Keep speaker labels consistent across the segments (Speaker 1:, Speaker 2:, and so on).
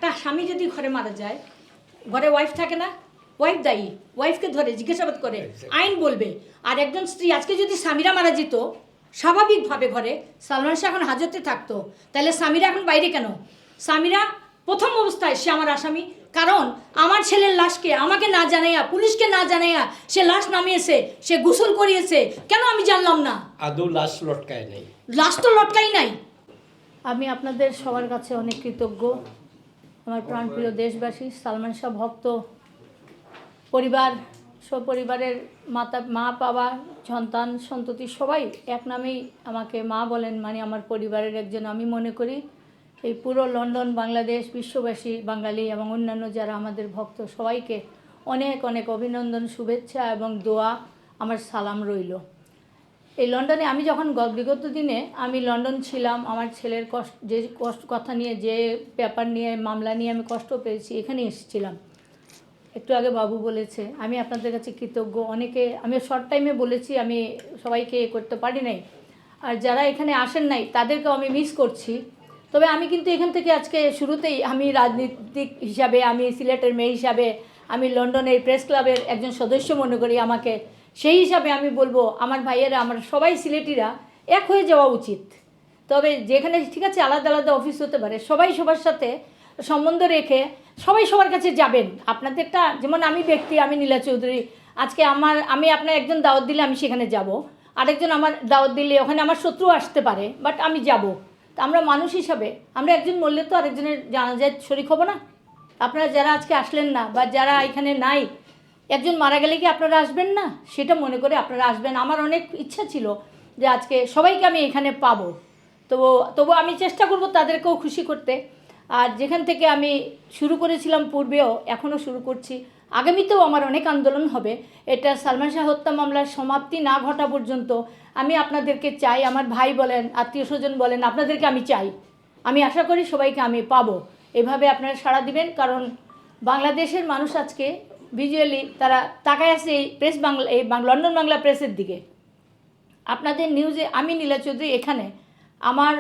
Speaker 1: একটা স্বামী যদি ঘরে মারা যায়, ঘরে ওয়াইফ থাকে না, ওয়াইফ দায়ী, ওয়াইফকে ধরে জিজ্ঞাসাবাদ করে, আইন বলবে। আর একজন স্ত্রী, আজকে যদি স্বামীরা মারা যেত স্বাভাবিকভাবে ঘরে, সালমান শাহ এখন হাজতে থাকতো, তাহলে স্বামীরা এখন বাইরে কেন? স্বামীরা প্রথম অবস্থায় সে আমার আসামি, কারণ আমার ছেলের লাশকে আমাকে না জানাইয়া, পুলিশকে না জানাইয়া সে লাশ নামিয়েছে, সে গোসল করিয়েছে, কেন আমি জানলাম না?
Speaker 2: আদৌ লাশ লটকায় নাই,
Speaker 1: লাশ তো লটকাই নাই। আমি আপনাদের সবার কাছে অনেক কৃতজ্ঞ, আমার প্রাণপ্রিয় দেশবাসী, সালমান শাহ ভক্ত পরিবার, সপরিবারের মা বাবা, সন্তান সন্ততি সবাই এক নামেই আমাকে মা বলেন, মানে আমার পরিবারের একজন। আমি মনে করি এই পুরো লন্ডন, বাংলাদেশ, বিশ্ববাসী, বাঙালি এবং অন্যান্য যারা আমাদের ভক্ত সবাইকে অনেক অনেক অভিনন্দন, শুভেচ্ছা এবং দোয়া, আমার সালাম রইল। এই লন্ডনে আমি যখন বিগত দিনে আমি লন্ডন ছিলাম, আমার ছেলের কথা নিয়ে, যে ব্যাপার নিয়ে, মামলা নিয়ে আমি কষ্ট পেয়েছি, এখানে এসেছিলাম। একটু আগে বাবু বলেছে, আমি আপনাদের কাছে কৃতজ্ঞ। অনেকে আমি শর্ট টাইমে বলেছি, আমি সবাইকে করতে পারি নাই, আর যারা এখানে আসেন নাই তাদেরকেও আমি মিস করছি। তবে আমি কিন্তু এখান থেকে আজকে শুরুতেই আমি রাজনীতিক হিসাবে, আমি সিলেটের মেয়ে হিসাবে, আমি লন্ডনের প্রেস ক্লাবের একজন সদস্য মনে করি আমাকে। সেই হিসাবে আমি বলবো, আমার ভাইয়েরা, আমরা সবাই সিলেটিরা এক হয়ে যাওয়া উচিত। তবে যেখানে ঠিক আছে আলাদা আলাদা অফিস হতে পারে, সবাই সবার সাথে সম্বন্ধ রেখে সবাই সবার কাছে যাবেন। আপনাদেরটা যেমন আমি ব্যক্তি, আমি নীলা চৌধুরী, আজকে আমি আপনার একজন দাওয়াত দিলে আমি সেখানে যাব, আরেকজন আমার দাওয়াত দিলে ওখানে আমার শত্রু আসতে পারে, বাট আমি যাব। তা আমরা মানুষ হিসাবে, আমরা একজন মরলে তো আরেকজনের জানাজায় শরীক হব না? আপনারা যারা আজকে আসলেন না বা যারা এখানে নাই, একজন মারা গেলে কি আপনারা আসবেন না? সেটা মনে করে আপনারা আসবেন। আমার অনেক ইচ্ছা ছিল যে আজকে সবাইকে আমি এখানে পাবো, তবু আমি চেষ্টা করব তাদেরকেও খুশি করতে। আর যেখান থেকে আমি শুরু করেছিলাম পূর্বেও, এখনও শুরু করছি, আগামীতেও আমার অনেক আন্দোলন হবে। এটা সালমান শাহ হত্যা মামলার সমাপ্তি না ঘটা পর্যন্ত আমি আপনাদেরকে চাই, আমার ভাই বলেন, আত্মীয় স্বজন বলেন, আপনাদেরকে আমি চাই। আমি আশা করি সবাইকে আমি পাবো। এভাবে আপনারা সাড়া দিবেন, কারণ বাংলাদেশের মানুষ আজকে ভিজুয়ালি তারা তাকায় আছে এই লন্ডন বাংলা প্রেসের দিকে। আপনাদের নিউজে আমি নীলা চৌধুরী এখানে আমার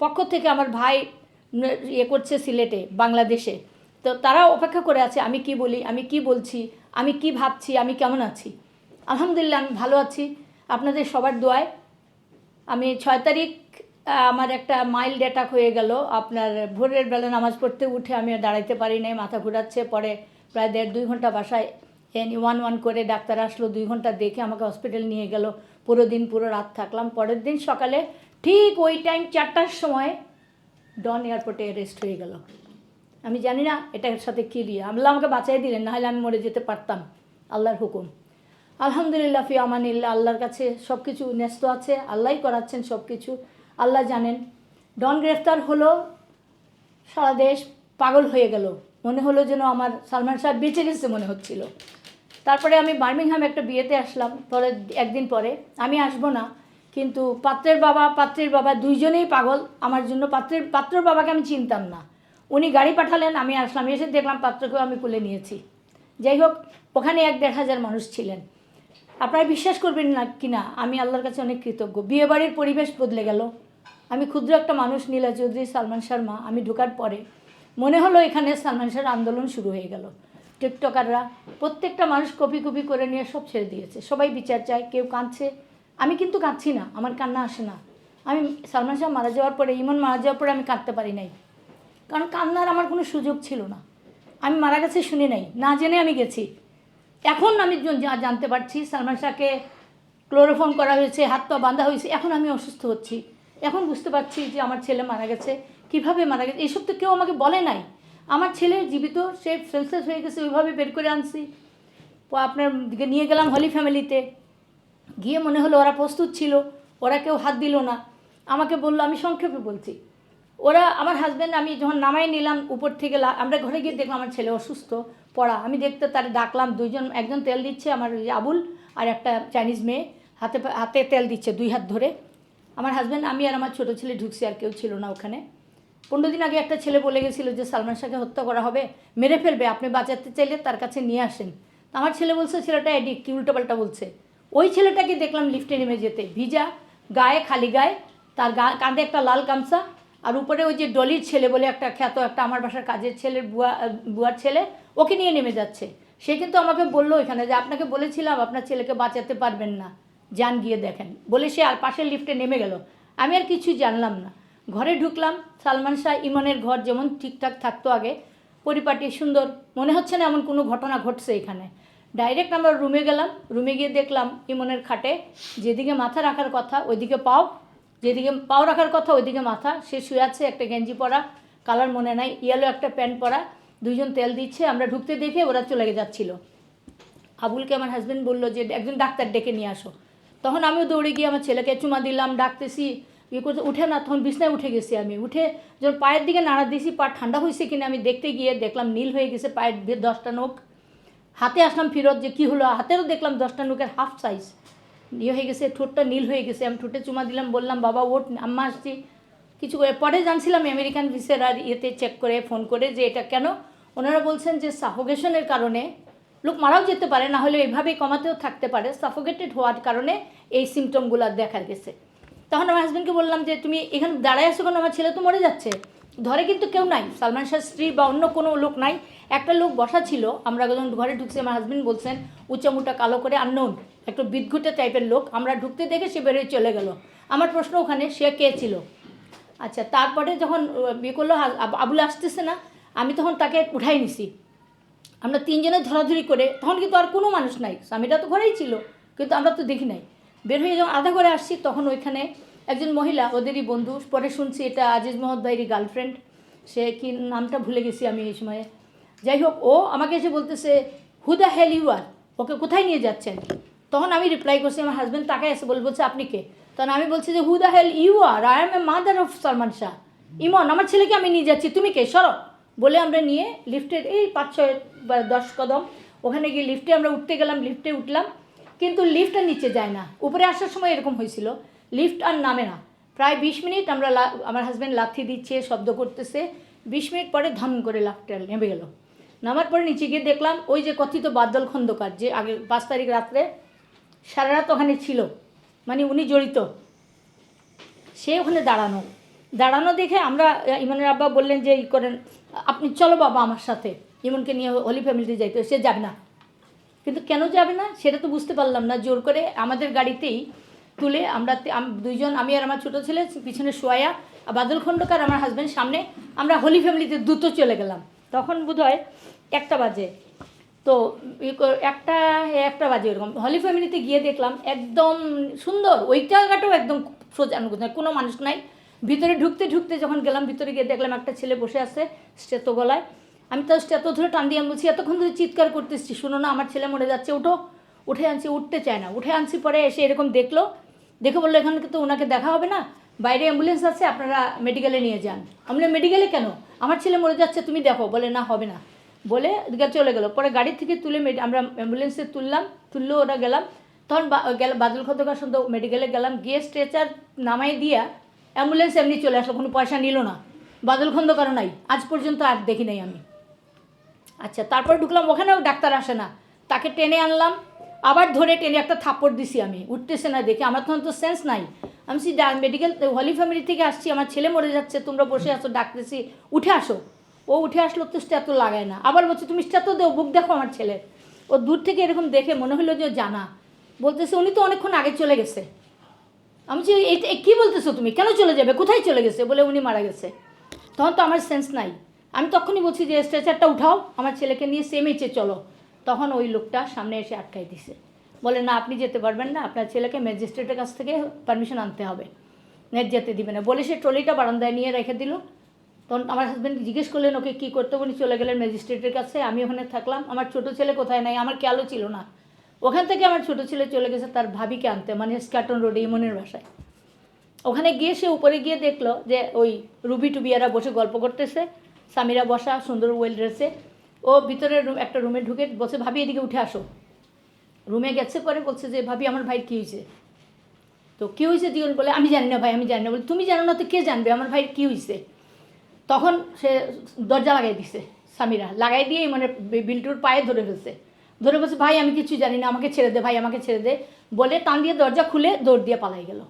Speaker 1: পক্ষ থেকে আমার ভাই করছে সিলেটে, বাংলাদেশে, তো তারা অপেক্ষা করে আছে আমি কি বলি, আমি কি বলছি, আমি কি ভাবছি, আমি কেমন আছি। আলহামদুলিল্লাহ আমি ভালো আছি আপনাদের সবার দোয়ায়। আমি 6 তারিখ আমার একটা মাইল্ড অ্যাটাক হয়ে গেল। আপনার ভোরের বেলা নামাজ পড়তে উঠে আমি দাঁড়াইতে পারি নাই, মাথা ঘুরাচ্ছে। পরে প্রায় 1.5-2 ঘন্টা বাসায় N11 করে ডাক্তার আসলো, 2 ঘন্টা দেখে আমাকে হসপিটাল নিয়ে গেল। পুরো দিন পুরো রাত থাকলাম। পরের দিন সকালে ঠিক ওই টাইম 4টার সময় ডন এয়ারপোর্টে অ্যারেস্ট হয়ে গেল। আমি জানি না এটার সাথে কী দিয়ে আল্লাহ আমাকে বাঁচাই দিলেন, নাহলে আমি মরে যেতে পারতাম। আল্লাহর হুকুম, আলহামদুলিল্লাহ, ফি আমানিল্লাহ। আল্লাহর কাছে সব কিছু ন্যস্ত আছে, আল্লাহই করাচ্ছেন সব কিছু, আল্লাহ জানেন। ডন গ্রেফতার হলো, সারা দেশ পাগল হয়ে গেল, মনে হলো যেন আমার সালমান শাহ বেঁচে গেছে মনে হচ্ছিল। তারপরে আমি বার্মিংহাম একটা বিয়েতে আসলাম, পরে একদিন পরে আমি আসবো না, কিন্তু পাত্রের বাবা দুইজনেই পাগল আমার জন্য। পাত্রের বাবাকে আমি চিনতাম না, উনি গাড়ি পাঠালেন, আমি আসলাম, এসে দেখলাম পাত্রকেও আমি তুলে নিয়েছি। যাই হোক, ওখানে 1-1.5 মানুষ ছিলেন। আপনারা বিশ্বাস করবেন না কিনা, আমি আল্লাহর কাছে অনেক কৃতজ্ঞ। বিয়েবাড়ির পরিবেশ বদলে গেল। আমি ক্ষুদ্র একটা মানুষ, নীলা চৌধুরী, সালমান শাহর মা। আমি ঢোকার পরে মনে হলো এখানে সালমান শাহর আন্দোলন শুরু হয়ে গেল। টিকটকাররা প্রত্যেকটা মানুষ কপি করে নিয়ে সব ছেড়ে দিয়েছে, সবাই বিচার চায়, কেউ কাঁদছে। আমি কিন্তু কাঁদছি না, আমার কান্না আসে না। আমি সালমান শাহ মারা যাওয়ার পরে, ইমন মারা যাওয়ার পরে আমি কাঁদতে পারি নাই, কারণ কান্নার আমার কোনো সুযোগ ছিল না। আমি মারা গেছে শুনি নাই, না জেনে আমি গেছি। এখন আমি জানতে পারছি সালমান শাহকে ক্লোরোফর্ম করা হয়েছে, হাত পা বাঁধা হয়েছে, এখন আমি অসুস্থ হচ্ছি। এখন বুঝতে পারছি যে আমার ছেলে মারা গেছে, কিভাবে মারা গেছে এইসব তো কেউ আমাকে বলে নাই। আমার ছেলে জীবিত, সে সেন্সলেস হয়ে গেছে, ওইভাবে বের করে আনছি। আপনার দিকে নিয়ে গেলাম হলি ফ্যামিলিতে, গিয়ে মনে হলো ওরা প্রস্তুত ছিল, ওরা কেউ হাত দিল না। আমাকে বললো, আমি সংক্ষেপে বলছি, ওরা আমার হাজব্যান্ড, আমি যখন নামাই নিলাম উপর থেকে, আমরা ঘরে গিয়ে দেখলাম আমার ছেলে অসুস্থ পড়া। আমি দেখতে তার ডাকলাম, একজন তেল দিচ্ছে, আমার আবুল, আর একটা চাইনিজ মেয়ে হাতে তেল দিচ্ছে 2 হাত ধরে। আমার হাজব্যান্ড, আমি আর আমার ছোটো ছেলে ঢুকছি, আর কেউ ছিল না ওখানে। 15 দিন আগে একটা ছেলে বলে গেছিলো যে সালমান শাহকে হত্যা করা হবে, মেরে ফেলবে, আপনি বাঁচাতে চাইলে তার কাছে নিয়ে আসেন। আমার ছেলে বলছে ছেলেটা এডিক্ট, কি উল্টোপাল্টা বলছে। ওই ছেলেটাকে দেখলাম লিফটে নেমে যেতে, ভিজা গায়ে, খালি গায়ে, তার কাঁধে একটা লাল গামছা, আর উপরে ওই যে ডলির ছেলে বলে একটা খ্যাত একটা আমার বাসার কাজের ছেলের বুয়ার ছেলে ওকে নিয়ে নেমে যাচ্ছে। সে কিন্তু আমাকে বললো এখানে যে আপনাকে বলেছিলাম আপনার ছেলেকে বাঁচাতে পারবেন না, যান গিয়ে দেখেন বলে সে আর পাশের লিফটে নেমে গেল। আমি আর কিছুই জানলাম না। ঘরে ঢুকলাম, সালমান শাহ ইমনের ঘর যেমন ঠিকঠাক থাকতো আগে, পরিপাটি সুন্দর, মনে হচ্ছে না এমন কোনো ঘটনা ঘটছে এখানে। ডাইরেক্ট আমরা রুমে গেলাম, রুমে গিয়ে দেখলাম ইমনের খাটে যেদিকে মাথা রাখার কথা ওইদিকে পাও, যেদিকে পাও রাখার কথা ওইদিকে মাথা, সে শুয়ে আছে, একটা গেঞ্জি পরা, কালার মনে নাই, ইয়েলো একটা প্যান্ট পরা, দুইজন তেল দিচ্ছে। আমরা ঢুকতে দেখে ওরা চলে যাচ্ছিল। আবুলকে আমার হাজব্যান্ড বললো যে একজন ডাক্তার ডেকে নিয়ে আসো। তখন আমিও দৌড়ে গিয়ে আমার ছেলেকে চুমা দিলাম, ডাকতেছি, ইয়ে করতে উঠে না, তখন বিছনায় উঠে গেছি আমি। উঠে যখন পায়ের দিকে নাড়া দিয়েছি, পা ঠান্ডা হয়েছে কিনা আমি দেখতে গিয়ে দেখলাম নীল হয়ে গেছে পায়ের 10টা নখ। হাতে আসলাম ফিরত যে কী হলো, হাতেরও দেখলাম 10টা নখের হাফ সাইজ ইয়ে হয়ে গেছে, ঠোঁটটা নীল হয়ে গেছে। আমি ঠোঁটে চুমা দিলাম, বললাম বাবা ওঠ, আম্মা আসছি কিছু করে। পরে জানছিলাম আমেরিকান ভিসের আর ইয়েতে চেক করে ফোন করে যে এটা কেন, ওনারা বলছেন যে সাফোকেশনের কারণে লোক মারাও যেতে পারে, না হলে এইভাবেই কমাতেও থাকতে পারে, সাফোকেটেড হওয়ার কারণে এই সিমটমগুলো দেখা গেছে। তখন আমার হাজব্যান্ডকে বললাম যে তুমি এখানে দাঁড়ায় আসো কেন, আমার ছেলে তো মরে যাচ্ছে। ধরে কিন্তু কেউ নাই, সালমান শাহ স্ত্রী বা অন্য কোনো লোক নাই, একটা লোক বসা ছিল। আমরা যখন ঘরে ঢুকছি আমার হাজব্যান্ড বলছেন উঁচামুটা কালো করে আননোন একটু বিদঘুটে টাইপের লোক, আমরা ঢুকতে দেখে সে বেরোয় চলে গেল। আমার প্রশ্ন ওখানে সে কে ছিল। আচ্ছা, তারপরে যখন বিয়ে করলো আবুল আসতেছে না, আমি তখন তাকে উঠাই নিছি। আমরা তিনজনে ধরাধরি করে, তখন কিন্তু আর কোনো মানুষ নাই, স্বামীটা তো ঘরেই ছিল কিন্তু আমরা তো দেখি নাই। বের হয়ে যখন আধা করে আসছি তখন ওইখানে একজন মহিলা, ওদেরই বন্ধু, পরে শুনছি এটা আজিজ মোহাম্মদ ভাইয়েরই গার্লফ্রেন্ড, সে কি নামটা ভুলে গেছি আমি এই সময়ে। যাই হোক, ও আমাকে এসে বলতেছে হু দ্য হেল ইউ আর, ওকে কোথায় নিয়ে যাচ্ছেন। তখন আমি রিপ্লাই করছি, আমার হাজব্যান্ড তাকে এসে বলছে আপনি কে। তখন আমি বলছি যে who the hell you are, I am a mother of Salman Shah. Emon, আমার ছেলেকে আমি নিয়ে যাচ্ছি, তুমি কে, সরো। বলে আমরা নিয়ে লিফটের এই 5-6 বা 10 কদম ওখানে গিয়ে লিফটে আমরা উঠতে গেলাম। লিফটে উঠলাম কিন্তু লিফট আর নিচে যায় না। উপরে আসার সময় এরকম হয়েছিল, লিফট আর নামে না। প্রায় 20 মিনিট আমরা আমার হাজব্যান্ড লাথি দিচ্ছে, শব্দ করতেছে। 20 মিনিট পরে ধম করে লাফটা নেমে গেল। নামার পরে নিচে গিয়ে দেখলাম ওই যে কথিত বাদল খন্দকার, যে আগে 5 তারিখ রাত্রে সারা রাত ওখানে ছিল, মানে উনি জড়িত, সে ওখানে দাঁড়ানো দেখে আমরা, ইমনের আব্বা বললেন যে ই করেন আপনি চলো বাবা আমার সাথে, ইমনকে নিয়ে হোলি ফ্যামিলিতে যাইতে। সে যাবে না, কিন্তু কেন যাবে না সেটা তো বুঝতে পারলাম না। জোর করে আমাদের গাড়িতেই তুলে আমরা দুইজন, আমি আর আমার ছোটো ছেলে পিছনে শোয়া, বাদল খন্দকার আমার হাজব্যান্ড সামনে, আমরা হোলি ফ্যামিলিতে দ্রুত চলে গেলাম। তখন বোধহয় 1টা বাজে, তো 1টা বাজে এরকম। হোলি ফ্যামিলিতে গিয়ে দেখলাম একদম সুন্দর, ওই জায়গাটাও একদম সোজানো, কোনো মানুষ নাই। ভিতরে ঢুকতে যখন গেলাম, ভিতরে গিয়ে দেখলাম একটা ছেলে বসে আছে স্টেতো গলায়। আমি তার স্টেতো ধরে টান দিয়ে বলছি এতক্ষণ ধরে চিৎকার করতেছি, শুনো না আমার ছেলে মরে যাচ্ছে, উঠো। উঠে আনছি, উঠতে চায় না। উঠে আনছি, পরে এসে এরকম দেখলো, দেখে বললো এখানে তো ওনাকে দেখা হবে না, বাইরে অ্যাম্বুলেন্স আছে, আপনারা মেডিকেলে নিয়ে যান। আমরা মেডিকেলে কেন, আমার ছেলে মরে যাচ্ছে, তুমি দেখো। বলে না হবে না, বলে চলে গেলো। পরে গাড়ি থেকে তুলে আমরা অ্যাম্বুলেন্সে তুললো, ওরা গেলাম। তখন বাদল খন্দকার সন্ধ্যা মেডিকেলে গেলাম, গিয়ে স্ট্রেচার নামাই দিয়া অ্যাম্বুলেন্স এমনি চলে আসলো, কোনো পয়সা নিল না। বাদল খন্দকারও নাই, আজ পর্যন্ত আর দেখি নাই আমি। আচ্ছা, তারপর ঢুকলাম, ওখানেও ডাক্তার আসে না, তাকে টেনে আনলাম, আবার ধরে টেনে একটা থাপ্পড় দিছি আমি, উঠতেছে না দেখে। আমার তখন তো সেন্স নাই, আমি মেডিকেল হোলি ফ্যামিলি থেকে আসছি, আমার ছেলে মরে যাচ্ছে, তোমরা বসে আসো, ডাকতেছি, উঠে আসো। ও উঠে আসলো, তো স্ট্যাতো লাগায় না, আবার বলছে তুমি স্ট্যাতো দেও, বুক দেখো আমার ছেলে। ও দূর থেকে এরকম দেখে মনে হলো যে জানা, বলতেছে উনি তো অনেকক্ষণ আগে চলে গেছে। আমি বলছি কী বলতেছো তুমি, কেন চলে যাবে, কোথায় চলে গেছে, বলে উনি মারা গেছে। তখন তো আমার সেন্স নাই, আমি তখনই বলছি যে স্ট্রেচারটা উঠাও, আমার ছেলেকে নিয়ে সেমএইচে চলো। তখন ওই লোকটা সামনে এসে আটকাই দিছে, বলে না আপনি যেতে পারবেন না, আপনার ছেলেকে ম্যাজিস্ট্রেটের কাছ থেকে পারমিশন আনতে হবে, নেট যেতে দিবে না। বলে সে ট্রলিটা বারান্দায় নিয়ে রেখে দিল। তখন আমার হাজব্যান্ড জিজ্ঞেস করলেন ওকে কী করতে, উনি চলে গেলেন ম্যাজিস্ট্রেটের কাছে। আমি ওখানে থাকলাম, আমার ছোটো ছেলে কোথায় নাই, আমার খেয়ালও ছিল না। ওখান থেকে আমার ছোটো ছেলে চলে গেছে তার ভাবিকে আনতে, মানে স্ক্যাটন রোডে ইমনের বাসায়। ওখানে গিয়ে সে উপরে গিয়ে দেখলো যে ওই রুবি টুবিয়ারা বসে গল্প করতেছে, স্বামীরা বসা সুন্দর ওয়েল ড্রেসে। ও ভিতরে একটা রুমে ঢুকে বসে, ভাবি এদিকে উঠে আসো। রুমে গেছে, পরে বলছে যে ভাবি আমার ভাইয়ের কী হয়েছে। তো কী হয়েছে দিওন বলে আমি জানি না ভাই, আমি জানি না। বলে তুমি জানো না তো কে জানবে আমার ভাইয়ের কী হয়েছে। তখন সে দরজা লাগাই দিছে, স্বামীরা লাগাই দিয়ে মানে বিল্টুর পায়ে ধরে ফেলছে, ভাই আমি কিছু জানি না, আমাকে ছেড়ে দে ভাই, আমাকে ছেড়ে দে। বলে টান দিয়ে দরজা খুলে দৌড় দিয়ে পালাই গেল।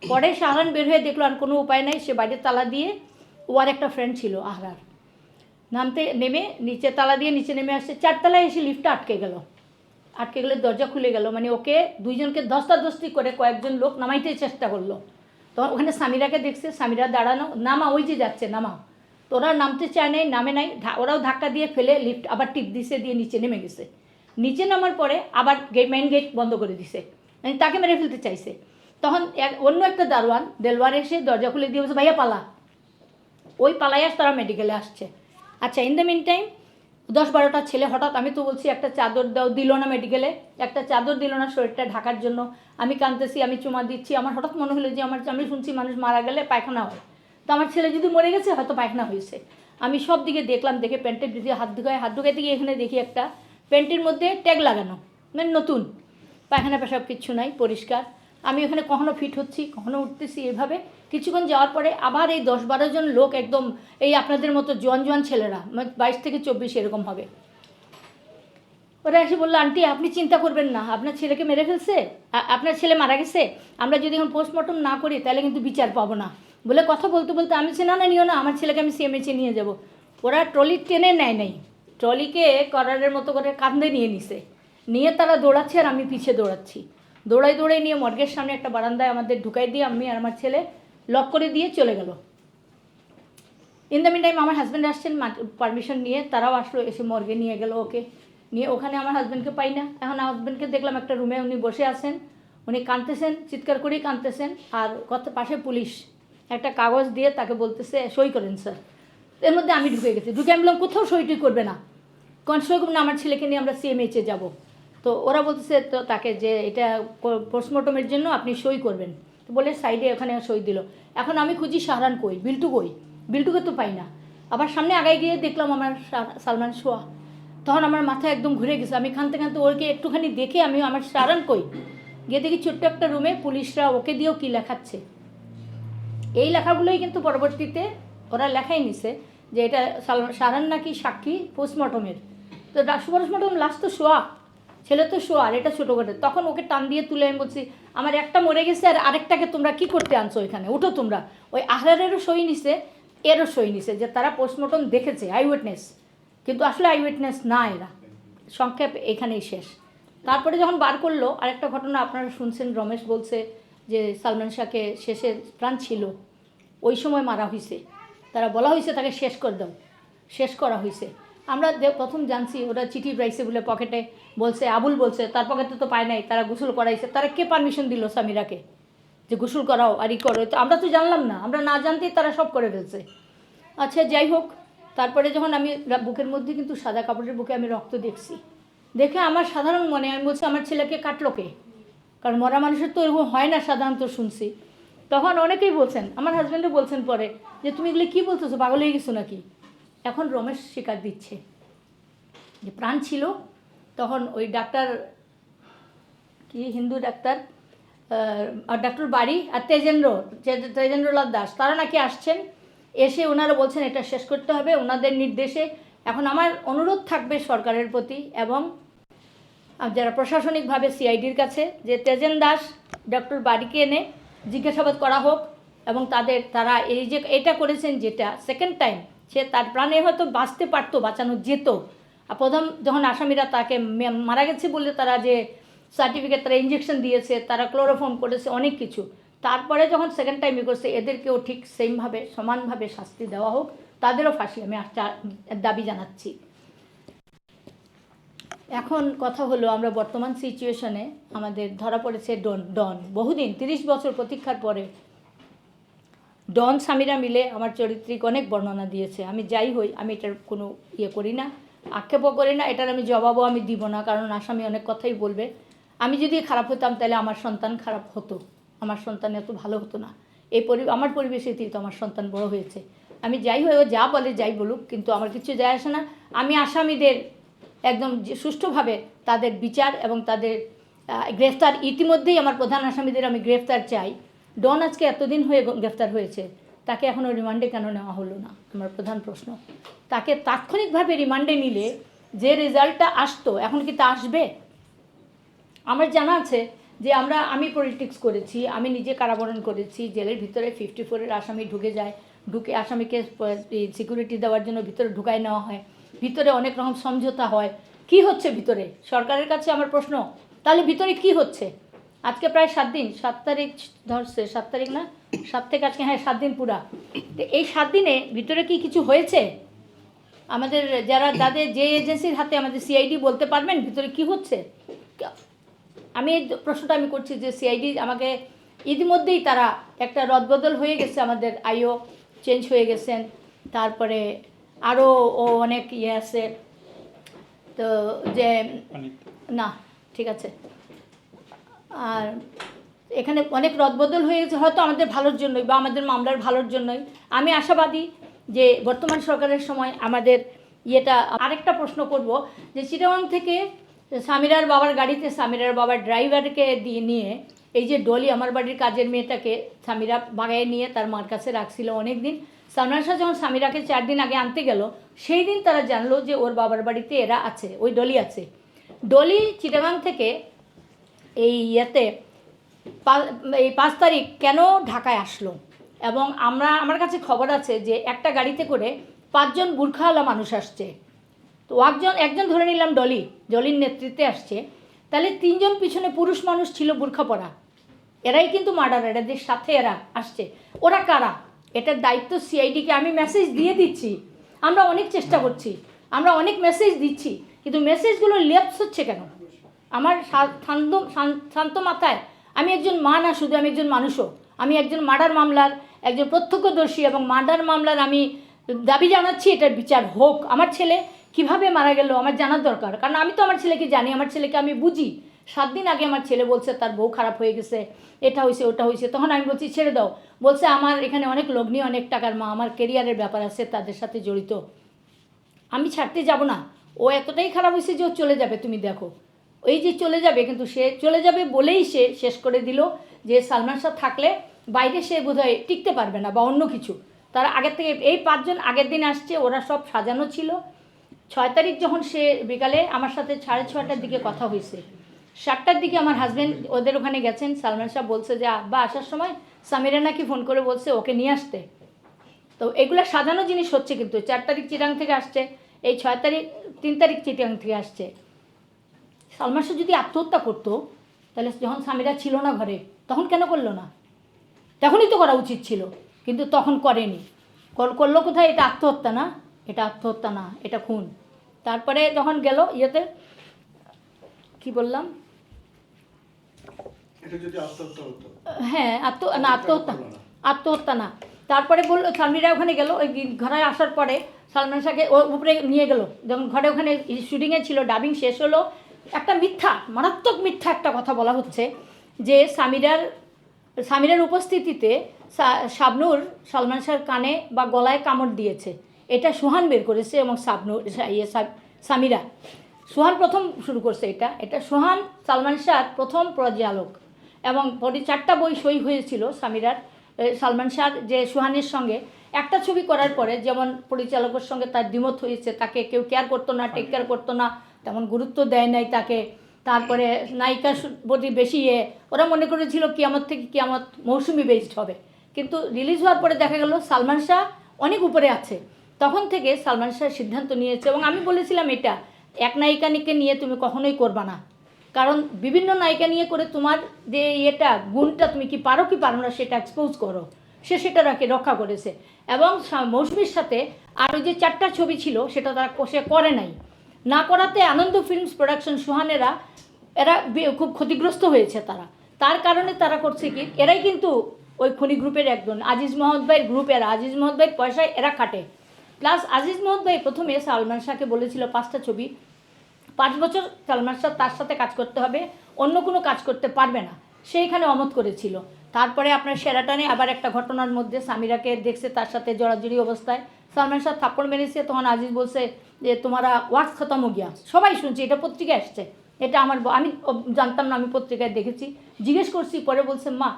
Speaker 1: পরে শাহরান বের হয়ে দেখলো আর কোনো উপায় নাই, সে বাইরে তালা দিয়ে ওর একটা ফ্রেন্ড ছিল আহরার, নেমে নিচে তালা দিয়ে নিচে নেমে আসছে, 4 তলায় এসে লিফটটা আটকে গেলে দরজা খুলে গেল, মানে ওকে দুইজনকে ধস্তাধস্তি করে কয়েকজন লোক নামাইতে চেষ্টা করলো। তখন ওখানে সামিরাকে দেখছে, সামিরা দাঁড়ানো, নামা, ওই যে যাচ্ছে নামা। তো ওরা নামতে চায় নাই, নামে নাই, ওরাও ধাক্কা দিয়ে ফেলে লিফট আবার টিপ দিছে, দিয়ে নিচে নেমে গেছে। নিচে নামার পরে আবার মেইন গেট বন্ধ করে দিছে, মানে তাকে মেরে ফেলতে চাইছে। তখন অন্য একটা দেলওয়ার এসে দরজা খুলে দিয়ে বলছে, ভাইয়া পালা। ওই পালাইয়াস তারা মেডিকেলে আসছে। আচ্ছা, ইন দ্য মিন টাইম 10-12টা ছেলে হঠাৎ, আমি তো বলছি একটা চাদর দাও, দিল না মেডিকেলে, একটা চাদর দিল না শরীরটা ঢাকার জন্য। আমি কাঁদতেছি, আমি চুমা দিচ্ছি। আমার হঠাৎ মনে হলো যে আমি শুনছি মানুষ মারা গেলে পায়খানা হয়, তো আমার ছেলে যদি মরে গেছে হয়তো পায়খানা হয়েছে। আমি সব দিকে দেখলাম, দেখে প্যান্টের ভিতরে হাত ঢুকাইতে গিয়ে এখানে দেখি একটা প্যান্টের মধ্যে ট্যাগ লাগানো, মানে নতুন, পায়খানা পেশাব কিচ্ছু নাই, পরিষ্কার। আমি ওখানে কখনো ফিট হচ্ছি, কখনো উঠতেছি, এভাবে কিছুক্ষণ যাওয়ার পরে আবার এই 10-12 জন লোক, একদম এই আপনাদের মতো জোয়ান ছেলেরা, 22 থেকে 24 এরকম হবে, ওরা এসে বললো, আন্টি আপনি চিন্তা করবেন না, আপনার ছেলেকে মেরে ফেলছে, আপনার ছেলে মারা গেছে, আমরা যদি এখন পোস্টমর্টম না করি তাহলে কিন্তু বিচার পাবো না। বলে কথা বলতে বলতে আমি বলছি, না নিও না, আমার ছেলেকে আমি সিএমএইচে নিয়ে যাব। ওরা ট্রলি টেনে নেয় নাই, ট্রলিকে করারের মতো করে কাঁধে নিয়ে তারা দৌড়াচ্ছে, আর আমি পিছিয়ে দৌড়াচ্ছি। দৌড়াই নিয়ে মর্গের সামনে একটা বারান্দায় আমাদের ঢুকাই দিয়ে আমি আর আমার ছেলে লক করে দিয়ে চলে গেল। ইন দ্য মিন টাইম আমার হাজব্যান্ড আসছেন পারমিশন নিয়ে, তারাও আসলো, এসে মর্গে নিয়ে গেল ওকে নিয়ে। ওখানে আমার হাজব্যান্ডকে পাই না। এখন হাজব্যান্ডকে দেখলাম একটা রুমে, উনি বসে আছেন, উনি কাঁদতেছেন, চিৎকার করেই কাঁদতেছেন, আর পাশে পুলিশ একটা কাগজ দিয়ে তাকে বলতেছে সই করেন স্যার। এর মধ্যে আমি ঢুকে আমি বললাম, কোথাও সইটি করবে না, কোন সই করবে না, আমার ছেলেকে নিয়ে আমরা সিএমএইচে যাব। তো ওরা বলতেছে তো তাকে যে এটা পোস্টমর্টমের জন্য আপনি সই করবেন, তো বলে সাইডে ওখানে সই দিল। এখন আমি খুঁজি শাহরান কই, বিল্টুকে তো পাই না। আবার সামনে আগায় গিয়ে দেখলাম আমার সালমান শোয়া। তখন আমার মাথা একদম ঘুরে গেছে, আমি কাঁদতে ওকে একটুখানি দেখে আমি আমার শাহরান কই, গিয়ে দেখি ছোট্ট একটা রুমে পুলিশরা ওকে দিয়েও কী লেখাচ্ছে। এই লেখাগুলোই কিন্তু পরবর্তীতে ওরা লেখাই নিছে যে এটা শাহরান নাকি সাক্ষী পোস্টমর্টমের। তো পোস্টমর্টম লাস্ট তো শোয়া, ছেলে তো শোয়া, আর এটা ছোটো করে। তখন ওকে টান দিয়ে তুলে আমি বলছি, আমার একটা মরে গেছে, আর আরেকটাকে তোমরা কি করতে আনছো এখানে, উঠো তোমরা। ওই আহরারেরও সই নিছে, এরও সই নিছে যে তারা পোস্টমর্টম দেখেছে, আই উইটনেস, কিন্তু আসলে আই উইটনেস না এরা। সংক্ষেপ এখানেই শেষ। তারপরে যখন বার করলো, আরেকটা ঘটনা আপনারা শুনছেন, রমেশ বলছে যে সালমান শাহকে শেষে প্রাণ ছিল, ওই সময় মারা হয়েছে, তারা বলা হয়েছে তাকে শেষ করা হয়েছে। আমরা প্রথম জানছি ওরা চিঠি পাইছে বলে পকেটে, বলছে আবুল বলছে তার পকেটে তো পায় নাই, তারা গোসল করাইছে। তারা কে পারমিশন দিল সামিরাকে যে গোসল করাও আর করো? তো আমরা তো জানলাম না, আমরা না জানতেই তারা সব করে ফেলছে। আচ্ছা যাই হোক, তারপরে যখন আমি বুকের মধ্যে কিন্তু সাদা কাপড়ের বুকে আমি রক্ত দেখে আমার সাধারণ মনে, আমি বলছি আমার ছেলেকে কাটলো কে, কারণ মরা মানুষের তো এরকম হয় না সাধারণত শুনছি। তখন অনেকেই বলছেন, আমার হাজব্যান্ডও বলছেন পরে, যে তুমি এগুলো কী বলতেছো, পাগল হয়ে গেছো নাকি। এখন রমেশ স্বীকার দিচ্ছে যে প্রাণ ছিল। তখন ওই ডাক্তার কি হিন্দু ডাক্তার, আর ডাক্তার বাড়ি আর তেজেন্দ্রলাল দাস, তারা নাকি আসছেন, এসে ওনারা বলছেন এটা শেষ করতে হবে ওনাদের নির্দেশে। এখন আমার অনুরোধ থাকবে সরকারের প্রতি এবং যারা প্রশাসনিকভাবে সিআইডির কাছে, যে তেজেন দাস ডক্টর বাড়িকে এনে জিজ্ঞাসাবাদ করা হোক, এবং তারা এই যে এটা করেছেন যেটা সেকেন্ড টাইম, সে তার প্রাণে হয়তো বাঁচতে পারতো, বাঁচানো যেত। আর প্রথম যখন আসামিরা তাকে মারা গেছে বলে তারা যে সার্টিফিকেট, তারা ইঞ্জেকশন দিয়েছে, তারা ক্লোরোফর্ম করেছে, অনেক কিছু, তারপরে যখন সেকেন্ড টাইম করছে, এদেরকেও ঠিক সেমভাবে সমানভাবে শাস্তি দেওয়া হোক, তাদেরও ফাঁসি আমি দাবি জানাচ্ছি। এখন কথা হলো, আমরা বর্তমান সিচুয়েশনে আমাদের ধরা পড়েছে ডন, বহুদিন 30 বছর প্রতীক্ষার পরে ডন সামিরা মিলে আমার চরিত্রিক অনেক বর্ণনা দিয়েছে। আমি যাই হই, আমি এটার কোনো করি না, আক্ষেপও করি না, এটার আমি জবাবও আমি দিব না, কারণ আসামি অনেক কথাই বলবে। আমি যদি খারাপ হতাম তাহলে আমার সন্তান খারাপ হতো, আমার সন্তান এত ভালো হতো না। আমার পরিবেশেতেই তো আমার সন্তান বড় হয়েছে। আমি যাই হই, ও যা বলে যাই বলুক, কিন্তু আমার কিছু যায় আসে না। আমি আসামিদের একদম সুষ্ঠুভাবে তাদের বিচার এবং তাদের গ্রেফতার, ইতিমধ্যেই আমার প্রধান আসামিদের আমি গ্রেফতার চাই। ডন আজকে এতদিন হয়ে গ্রেফতার হয়েছে, তাকে এখনও রিমান্ডে কেন নেওয়া হলো না, আমার প্রধান প্রশ্ন। তাকে তাৎক্ষণিকভাবে রিমান্ডে নিলে যে রেজাল্টটা আসতো, এখন কি তা আসবে? আমার জানা আছে যে আমি পলিটিক্স করেছি, আমি নিজে কারাবরণ করেছি, জেলের ভিতরে 54-এর আসামি ঢুকে যায়, ঢুকে আসামিকে সিকিউরিটি দেওয়ার জন্য ভিতরে ঢুকায় নেওয়া হয়, ভিতরে অনেক রকম সমঝোতা হয়। কি হচ্ছে ভিতরে? সরকারের কাছে আমার প্রশ্ন, তাহলে ভিতরে কি হচ্ছে? আজকে প্রায় 7 দিন, 7 তারিখ ধরছে, 7 তারিখ না, 7 থেকে আজকে, হ্যাঁ 7 দিন পুরা। তো এই 7 দিনে ভিতরে কি কিছু হয়েছে? আমাদের যাদের যে এজেন্সির হাতে, আমাদের সিআইডি বলতে পারবেন ভিতরে কি হচ্ছে? আমি এই প্রশ্নটা আমি করছি যে সিআইডি আমাকে, ইতিমধ্যেই তারা একটা রদবদল হয়ে গেছে, আমাদের আইও চেঞ্জ হয়ে গেছেন, তারপরে আরও অনেক ইয়ে আছে, তো যে না ঠিক আছে, আর এখানে অনেক রদবদল হয়ে গেছে, হয়তো আমাদের ভালোর জন্যই বা আমাদের মামলার ভালোর জন্যই। আমি আশাবাদী যে বর্তমান সরকারের সময় আমাদের ইয়েটা। আরেকটা প্রশ্ন করব যে চিটাগাং থেকে সামিরার বাবার গাড়িতে সামিরার বাবার ড্রাইভারকে দিয়ে নিয়ে এই যে ডলি, আমার বাড়ির কাজের মেয়েটাকে সামিরা বাগায় নিয়ে তার মার কাছে রাখছিল অনেক দিন। সালমান শাহ যখন সামিরাকে 4 দিন আগে আনতে গেল, সেই দিন তারা জানলো যে ওর বাবার বাড়িতে এরা আছে, ওই ডলি আছে। ডলি চিটাগাং থেকে এই ইয়েতে এই 5 তারিখ কেন ঢাকায় আসলো, এবং আমার কাছে খবর আছে যে একটা গাড়িতে করে 5 জন বুরখাওয়ালা মানুষ আসছে। তো একজন ধরে নিলাম ডলির নেতৃত্বে আসছে, তাহলে 3 জন পিছনে পুরুষ মানুষ ছিল বুরখা পরা, এরাই কিন্তু মার্ডারার, এদের সাথে এরা আসছে। ওরা কারা? এটার দায়িত্ব সিআইডিকে। আমি মেসেজ দিয়ে দিচ্ছি, আমরা অনেক চেষ্টা করছি, আমরা অনেক মেসেজ দিচ্ছি, কিন্তু মেসেজগুলো লেপস হচ্ছে কেন? আমার শান্ত মাথায়, আমি একজন মা না শুধু, আমি একজন মানুষও, আমি একজন মার্ডার মামলার একজন প্রত্যক্ষদর্শী, এবং মার্ডার মামলার আমি দাবি জানাচ্ছি এটার বিচার হোক। আমার ছেলে কিভাবে মারা গেল আমার জানার দরকার, কারণ আমি তো আমার ছেলেকে জানি, আমার ছেলেকে আমি বুঝি। 7 দিন আগে আমার ছেলে বলছে তার বউ খারাপ হয়ে গেছে, এটা হয়েছে ওটা হয়েছে, তখন আমি বলছি ছেড়ে দাও, বলছে আমার এখানে অনেক লগ্নি, অনেক টাকার মা, আমার কেরিয়ারের ব্যাপার আছে, তাদের সাথে জড়িত, আমি ছাড়তে যাব না। ও এতটাই খারাপ হয়েছে যে ও চলে যাবে, তুমি দেখো, এই যে চলে যাবে, কিন্তু সে চলে যাবে বলেই সে শেষ করে দিল যে সালমান শাহ থাকলে বাইরে সে বোধহয় টিকতে পারবে না বা অন্য কিছু। তারা আগের থেকে এই 5 জন আগের দিন আসছে, ওরা সব সাজানো ছিল। 6 তারিখ যখন সে বিকালে আমার সাথে 6:30টার দিকে কথা হয়েছে, 7টার দিকে আমার হাজব্যান্ড ওদের ওখানে গেছেন, সালমান শাহ বলছে যে আব্বা আসার সময় সামিরা নাকি ফোন করে বলছে ওকে নিয়ে আসতে। তো এগুলো সাজানো জিনিস হচ্ছে, কিন্তু 4 তারিখ চিটাং থেকে আসছে, এই 6 তারিখ 3 তারিখ চিটাং থেকে আসছে। সালমান শাহ যদি আত্মহত্যা করতো, তাহলে যখন সামিরা ছিল না ঘরে, তখন কেন করলো না? তখনই তো করা উচিত ছিল, কিন্তু তখন করেনি। করলো কোথায়? এটা আত্মহত্যা না, এটা আত্মহত্যা না, এটা খুন। তারপরে যখন গেল ইয়েতে, কি বললাম, হ্যাঁ আত্মহত্যা না। তারপরে বললো সালমিরা ওখানে গেল, ওই ঘরে আসার পরে সালমান শাহকে উপরে নিয়ে গেল, যখন ঘরে ওখানে শুটিংয়ে ছিল, ডাবিং শেষ হলো, একটা মিথ্যা, মারাত্মক মিথ্যা একটা কথা বলা হচ্ছে যে সামিরার উপস্থিতিতে শাবনূর সালমান শাহর কানে বা গলায় কামড় দিয়েছে। এটা সুহান বের করেছে, এবং সামিরা, সুহান প্রথম শুরু করছে এটা সুহান সালমান শাহর প্রথম পরিচালক, এবং 4টা বই সই হয়েছিল সালমান শাহর যে সুহানের সঙ্গে। একটা ছবি করার পরে যেমন পরিচালকের সঙ্গে তার দ্বিমত হয়েছে, তাকে কেউ কেয়ার করতো না, টেক কেয়ার করতো না, তেমন গুরুত্ব দেয় নাই তাকে। তারপরে নায়িকার প্রতি বেশি ওরা মনে করেছিল কিয়ামত থেকে কিয়ামত মৌসুমি বেসড হবে, কিন্তু রিলিজ হওয়ার পরে দেখা গেল সালমান শাহ অনেক উপরে আছে। তখন থেকে সালমান শাহ সিদ্ধান্ত নিয়েছে, এবং আমি বলেছিলাম এটা এক নায়িকাকে নিয়ে তুমি কখনোই করবা না, কারণ বিভিন্ন নায়িকা নিয়ে করে তোমার যে গুণটা তুমি কি পারো না সেটা এক্সপোজ করো। সে সেটা রক্ষা করেছে, এবং মৌসুমীর সাথে আর ওই যে 4টা ছবি ছিল সেটা তারা সে করে নাই। না করাতে আনন্দ ফিল্মস প্রোডাকশন সুহানেরা এরা খুব ক্ষতিগ্রস্ত হয়েছে। তার কারণে তারা করছে কি, এরাই কিন্তু ওই খনি গ্রুপের একজন, আজিজ মহম্মদ ভাইয়ের গ্রুপ, এরা আজিজ মহম্মদ ভাইয়ের পয়সায় এরা খাটে। প্লাস আজিজ মহম্মদ ভাই প্রথমে সালমান শাহকে বলেছিল 5টা ছবি, 5 বছর সালমান শাহ তার সাথে কাজ করতে হবে, অন্য কোনো কাজ করতে পারবে না, সেইখানে অমত করেছিল। তারপরে আপনার সেরাটানে আবার একটা ঘটনার মধ্যে সামিরাকে দেখছে তার সাথে জড়াজড়ি অবস্থায়, সালমান শাহ থাপ্পড় মেরেছে, তখন আজিজ বলছে যে তোমারা ওয়াক্স খতম হো গিয়া। সবাই শুনছে, এটা পত্রিকায় আসছে, এটা আমি জানতাম না, আমি পত্রিকায় দেখেছি, জিজ্ঞেস করছি, পরে বলছে মা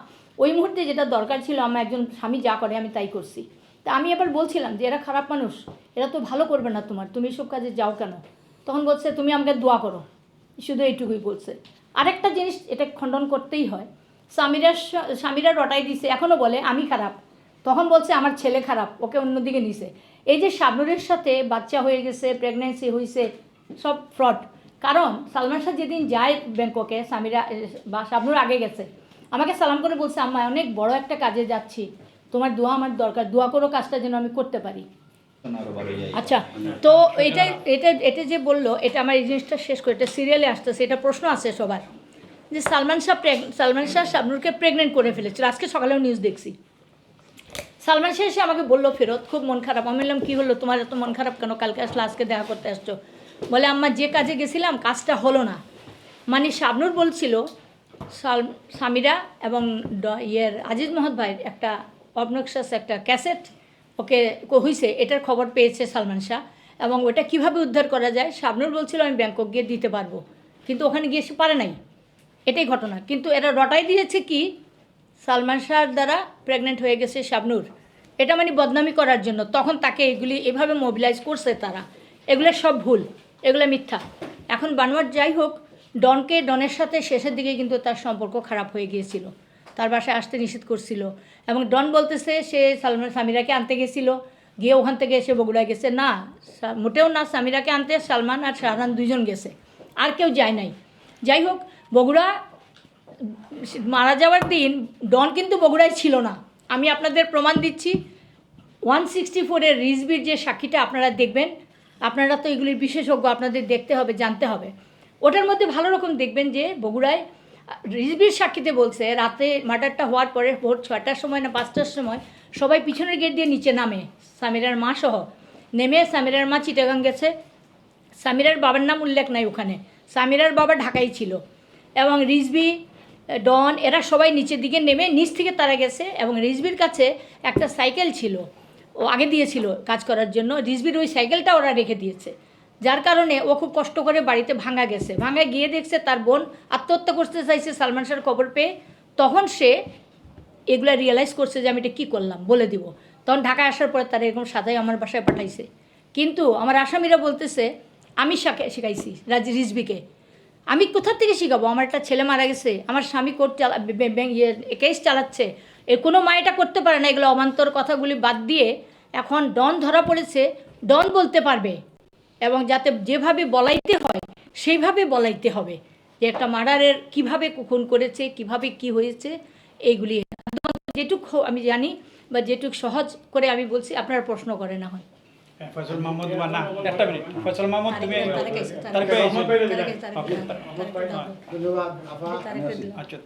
Speaker 1: ওই মুহূর্তে যেটা দরকার ছিল আমার একজন স্বামী যা করে আমি তাই করছি। তা আমি এবার বলছিলাম যে এরা খারাপ মানুষ, এরা তো ভালো করবে না তোমার, তুমি এসব কাজে যাও কেন? তখন বলছে তুমি আমাকে দোয়া করো, শুধু এইটুকুই বলছে। আরেকটা জিনিস এটা খণ্ডন করতেই হয়, সামিরা রটাই দিছে, এখনও বলে আমি খারাপ, তখন বলছে আমার ছেলে খারাপ, ওকে অন্যদিকে নিছে। এই যে শাবনুরের সাথে বাচ্চা হয়ে গেছে, প্রেগনেন্সি হয়েছে, সব ফ্রড। কারণ সালমান শাহ যেদিন যায় ব্যাংককে, সামিরা বা শাবনুর আগে গেছে, আমাকে সালাম করে বলছে আম্মা অনেক বড় একটা কাজে যাচ্ছি, তোমার দোয়া আমার দরকার, দোয়া করো কাজটা যেন আমি করতে পারি। আচ্ছা, তো এটা এটা এটা যে বললো, এটা আমার এই জিনিসটা শেষ করে, এটা সিরিয়ালে আসতেছে, এটা প্রশ্ন আছে সবার যে সালমান শাহ শাবনুরকে প্রেগনেন্ট করে ফেলেছিল। আজকে সকালেও নিউজ দেখছি। সালমান শাহ এসে আমাকে বললো ফেরত, খুব মন খারাপ। আমি বললাম কী হলো তোমার এত মন খারাপ কেন, কালকে আসলে আজকে দেখা করতে আসছো? বলে আম্মা যে কাজে গেছিলাম কাজটা হলো না। মানে শাবনুর বলছিল সামিরা এবং আজিজ মহম্মদ ভাইয়ের একটা অবনক্সাস একটা ক্যাসেট ওকে হইছে, এটার খবর পেয়েছে সালমান শাহ, এবং ওটা কিভাবে উদ্ধার করা যায় শাবনুর বলছিল আমি ব্যাংকক গিয়ে দিতে পারবো, কিন্তু ওখানে গিয়ে সে পারে নাই। এটাই ঘটনা। কিন্তু এরা রটাই দিয়েছে কি সালমান শাহর দ্বারা প্রেগনেন্ট হয়ে গেছে শাবনুর, এটা মানে বদনামি করার জন্য। তখন তাকে এগুলি এভাবে মোবিলাইজ করছে তারা। এগুলো সব ভুল, এগুলো মিথ্যা। এখন বানোয়াট যাই হোক, ডনের সাথে শেষের দিকে কিন্তু তার সম্পর্ক খারাপ হয়ে গিয়েছিল, তার বাসায় আসতে নিষেধ করছিল। এবং ডন বলতেছে সে সামিরাকে আনতে গেছিল, গিয়ে ওখান থেকে এসে বগুড়ায় গেছে। না, মোটেও না, সামিরাকে আনতে সালমান আর শাহরান দুইজন গেছে, আর কেউ যায় নাই। যাই হোক, বগুড়া মারা যাওয়ার দিন ডন কিন্তু বগুড়ায় ছিল না। আমি আপনাদের প্রমাণ দিচ্ছি। 164-এর রিজবির যে সাক্ষীটা আপনারা দেখবেন, আপনারা তো এগুলির বিশেষজ্ঞ, আপনাদের দেখতে হবে, জানতে হবে। ওটার মধ্যে ভালো রকম দেখবেন যে বগুড়ায় রিজবির সাক্ষীতে বলছে রাতে মার্ডারটা হওয়ার পরে ভোর 6টার সময় না 5টার সময় সবাই পিছনের গেট দিয়ে নিচে নামে, সামিরার মা সহ নেমে। সামিরার মা চিটাগাং গেছে, সামিরার বাবার নাম উল্লেখ নাই ওখানে, সামিরার বাবা ঢাকায় ছিল। এবং রিজবি, ডন, এরা সবাই নিচের দিকে নেমে নিচ থেকে তারা গেছে। এবং রিজবির কাছে একটা সাইকেল ছিল, ও আগে দিয়েছিল কাজ করার জন্য, রিজবির ওই সাইকেলটা ওরা রেখে দিয়েছে, যার কারণে ও খুব কষ্ট করে বাড়িতে ভাঙা গেছে। ভাঙা গিয়ে দেখছে তার বোন আত্মহত্যা করতে চাইছে সালমান শাহর খবর পেয়ে। তখন সে এগুলো রিয়েলাইজ করছে যে আমি এটা কী করলাম, বলে দিব। তখন ঢাকায় আসার পরে তারা এরকম সাদাই আমার বাসায় পাঠাইছে। কিন্তু আমার আসামিরা বলতেছে আমি শিখাইছি রিজবিকে। আমি কোথা থেকে শিখাবো? আমার একটা ছেলে মারা গেছে, আমার স্বামী কেস চালাচ্ছে, এর কোনো মা এটা করতে পারে না। এগুলো অবান্তর কথাগুলি বাদ দিয়ে এখন ডন ধরা পড়েছে, ডন বলতে পারবে, এবং যাতে যেভাবে বলাইতে হয় সেইভাবে বলাইতে হবে যে একটা মার্ডারের কীভাবে খুন করেছে, কিভাবে কি হয়েছে, এইগুলি যেটুক আমি জানি বা যেটুক সহজ করে আমি বলছি। আপনারা প্রশ্ন করে না হয়।
Speaker 2: ফয়সাল মাহমুদ না, একটা মিনিট। ফয়সাল মাহমুদ তুমি আচ্ছা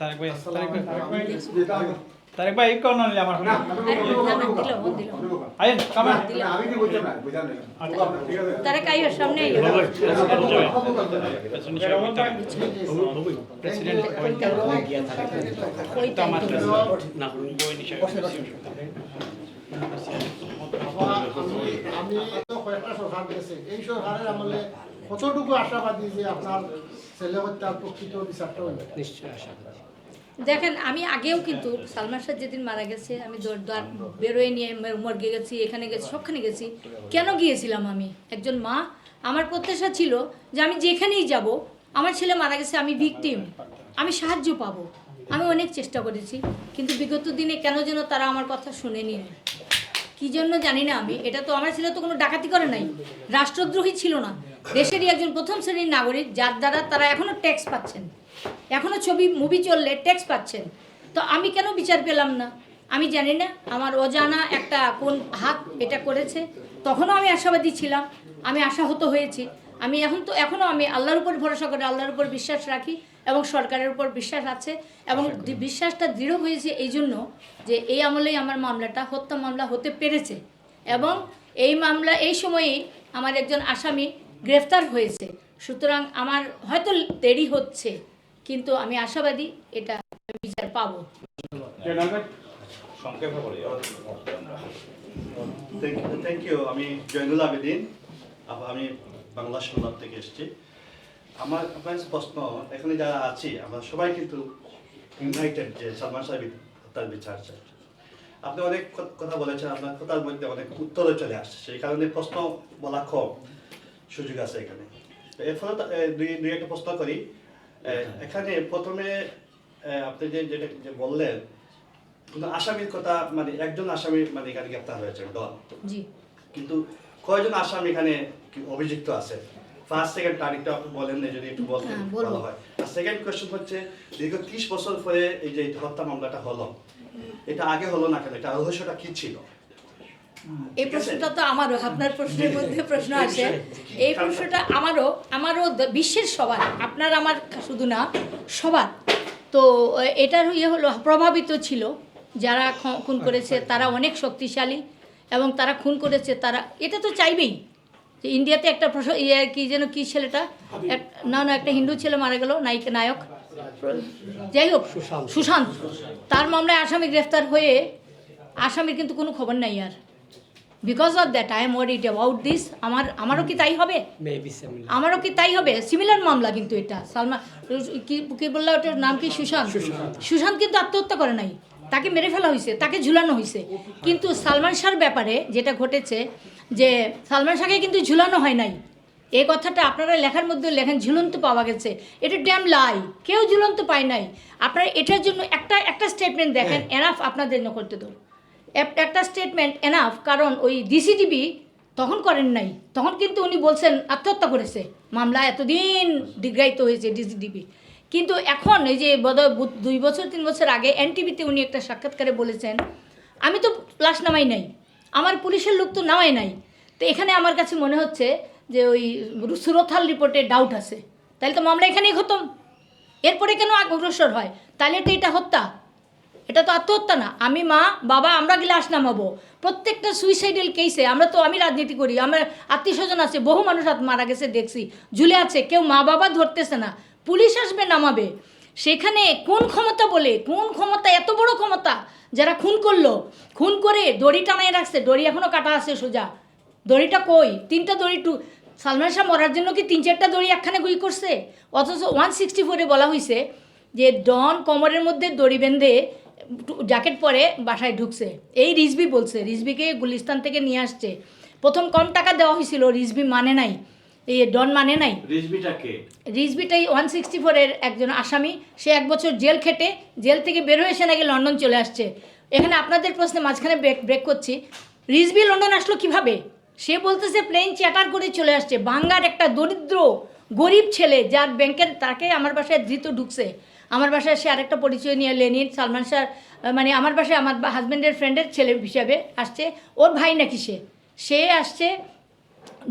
Speaker 2: তারেক ভাই কোন নিলে আমার আইন কামা
Speaker 1: তারেক আইও সামনে
Speaker 2: প্রেসিডেন্ট ওইটা মাত্র না বই নিশা
Speaker 3: আমি তো কয়েকটা সরকার দিয়েছে, এই সরকারের আমলে কতটুকু আশাবাদী যে আপনার ছেলে হত্যার প্রকৃত বিচারটা হইবে?
Speaker 2: নিশ্চয়ই আশাবাদী।
Speaker 1: দেখেন, আমি আগেও কিন্তু সালমান শাহ যেদিন মারা গেছে আমি বেরোয় নিয়ে মর্গে গেছি, এখানে গেছি, সবখানে গেছি। কেন গিয়েছিলাম? আমি একজন মা, আমার প্রত্যাশা ছিল যে আমি যেখানেই যাব, আমার ছেলে মারা গেছে, আমি ভিকটিম, আমি সাহায্য পাবো। আমি অনেক চেষ্টা করেছি, কিন্তু বিগত দিনে কেন যেন তারা আমার কথা শুনেনি না, কী জন্য জানি না আমি। এটা তো আমার ছেলে তো কোনো ডাকাতি করে নাই, রাষ্ট্রদ্রোহী ছিল না, দেশেরই একজন প্রথম শ্রেণীর নাগরিক, যার দ্বারা তারা এখনও ট্যাক্স পাচ্ছেন, এখনও মুভি চললে ট্যাক্স পাচ্ছেন। তো আমি কেন বিচার পেলাম না? আমি জানি না, আমার অজানা একটা কোন হাত এটা করেছে। তখনও আমি আশাবাদী ছিলাম, আমি আশাহত হয়েছি। আমি এখনও আমি আল্লাহর উপর ভরসা করে আল্লাহর উপর বিশ্বাস রাখি, এবং সরকারের উপর বিশ্বাস আছে, এবং বিশ্বাসটা দৃঢ় হয়েছে এই জন্য যে এই আমলেই আমার মামলাটা হত্যা মামলা হতে পেরেছে, এবং এই মামলা এই সময়েই আমার একজন আসামি গ্রেফতার হয়েছে। সুতরাং আমার হয়তো দেরি হচ্ছে, কিন্তু আমি আশাবাদী এটা বিচার পাবো।
Speaker 4: Thank you. আমি জয়নুল আবেদিন, আমি বাংলা সংবাদ থেকে এসেছি। আমার আপনার প্রশ্ন, এখানে যারা আছি আমরা সবাই কিন্তু ইউনাইটেড যে সালমান শাহ হত্যার বিচার চাই। আপনি অনেক কথা বলেছেন, আপনার কথার মধ্যে অনেক উত্তরও চলে আসছে, সেই কারণে প্রশ্ন বলা কম সুযোগ আছে এখানে। এর ফলে দুই একটা প্রশ্ন করি। এখানে প্রথমে আপনি যেটা বললেন কিন্তু আসামির কথা মানে একজন আসামি মানে এখানে গ্রেপ্তার হয়েছে ডন,
Speaker 1: জি
Speaker 4: কিন্তু কয়জন আসামি এখানে অভিযুক্ত আছে? ফার্স্ট সেকেন্ড তারিখটা আপনি বলেন না, যদি একটু বলতেন ভালো হয়। আর সেকেন্ড কোয়েশ্চেন হচ্ছে, দীর্ঘ 30 বছর পরে এই যে হত্যা মামলাটা হলো, এটা আগে হলো না কেন? এটা রহস্যটা কি ছিল?
Speaker 1: এই প্রশ্নটা তো আমারও, আপনার প্রশ্নের মধ্যে প্রশ্ন আছে। এই প্রশ্নটা আমারও বিশ্বের সবার, আপনার আমার শুধু না, সবার। তো এটার হলো প্রভাবিত ছিল যারা খুন করেছে তারা অনেক শক্তিশালী, এবং তারা খুন করেছে তারা এটা তো চাইবেই যে ইন্ডিয়াতে একটা কি যেন কি ছেলেটা না একটা হিন্দু ছেলে মারা গেল, নায়ক, যাই হোক সুশান্ত, তার মামলায় আসামি গ্রেফতার হয়ে আসামির কিন্তু কোনো খবর নাই আর। Because of that I am worried about this. আমারও কি তাই হবে? আমারও কি তাই হবে? সিমিলার মামলা কিন্তু এটা। সালমান কি বললো ওটার নাম কি? সুশান্ত কিন্তু আত্মহত্যা করে নাই, তাকে মেরে ফেলা হয়েছে, তাকে ঝুলানো হয়েছে। কিন্তু সালমান শাহর ব্যাপারে যেটা ঘটেছে, যে সালমান শাহকে কিন্তু ঝুলানো হয় নাই, এই কথাটা আপনারা লেখার মধ্যে লেখেন ঝুলন্ত পাওয়া গেছে। এটা ড্যাম লাই, কেউ ঝুলন্ত পায় নাই। আপনারা এটার জন্য একটা স্টেটমেন্ট দেখেন, এনাফ আপনাদের করতে দাও, একটা স্টেটমেন্ট এনাফ। কারণ ওই ডিসিডিবি তখন করেন নাই, তখন কিন্তু উনি বলছেন আত্মহত্যা করেছে, মামলা এতদিন দীর্ঘায়িত হয়েছে ডিসিডিবি। কিন্তু এখন এই যে বোধহয় 2 বছর 3 বছর আগে এনটিভিতে উনি একটা সাক্ষাৎকারে বলেছেন, আমি তো লাশ নামাই নাই, আমার পুলিশের লোক তো নামাই নাই। তো এখানে আমার কাছে মনে হচ্ছে যে ওই সুরথাল রিপোর্টে ডাউট আছে, তাহলে তো মামলা এখানেই খতম, এরপরে কেন অগ্রসর হয়? তাহলে তো এটা হত্যা, এটা তো আত্মহত্যা না। আমি মা বাবা আমরা লাশ নামাবো? প্রত্যেকটা সুইসাইডাল কেসে আমি রাজনীতি করি, আমার আত্মীয় স্বজন আছে, বহু মানুষ মারা গেছে দেখছি, ঝুলে আছে, কেউ মা বাবা ধরতেছে না, পুলিশ আসবে নামাবে। সেখানে কোন ক্ষমতা বলে, কোন ক্ষমতা, এত বড় ক্ষমতা যারা খুন করলো, খুন করে দড়ি টানায় রাখছে, দড়ি এখনও কাটা আছে সোজা, দড়িটা কই? 3টা দড়ি সালমান শাহ মরার জন্য কি 3-4টা দড়ি একখানে গুই করছে? অথচ 164-এ বলা হয়েছে যে ডন কোমরের মধ্যে দড়ি বেঁধে জ্যাকেট পরে বাসায় ঢুকছে। এই রিজভি বলছে, রিজভিকে গুলিস্তান থেকে নিয়ে আসছে, প্রথম কম টাকা দেওয়া হয়েছিল, রিজভি মানে নাই, এই ডন মানে নাই। রিজভিটাই 164-এর একজন আসামি, সে 1 বছর জেল খেটে জেল থেকে বের হয়ে এসে নাকি লন্ডন চলে আসছে। এখানে আপনাদের প্রশ্নে মাঝখানে ব্রেক করছি, রিজভি লন্ডন আসলো কিভাবে? সে বলতেছে প্লেন চ্যাটার করে চলে আসছে। বাংলার একটা দরিদ্র গরিব ছেলে, যার ব্যাংকের, তাকে আমার বাসায় ধৃত ঢুকছে, আমার বাসায় সে আরেকটা পরিচয় নিয়ে লেনিন সালমান শাহ, মানে আমার বাসায় আমার হাজব্যান্ডের ফ্রেন্ডের ছেলে হিসাবে আসছে, ওর ভাই নাকি সে আসছে,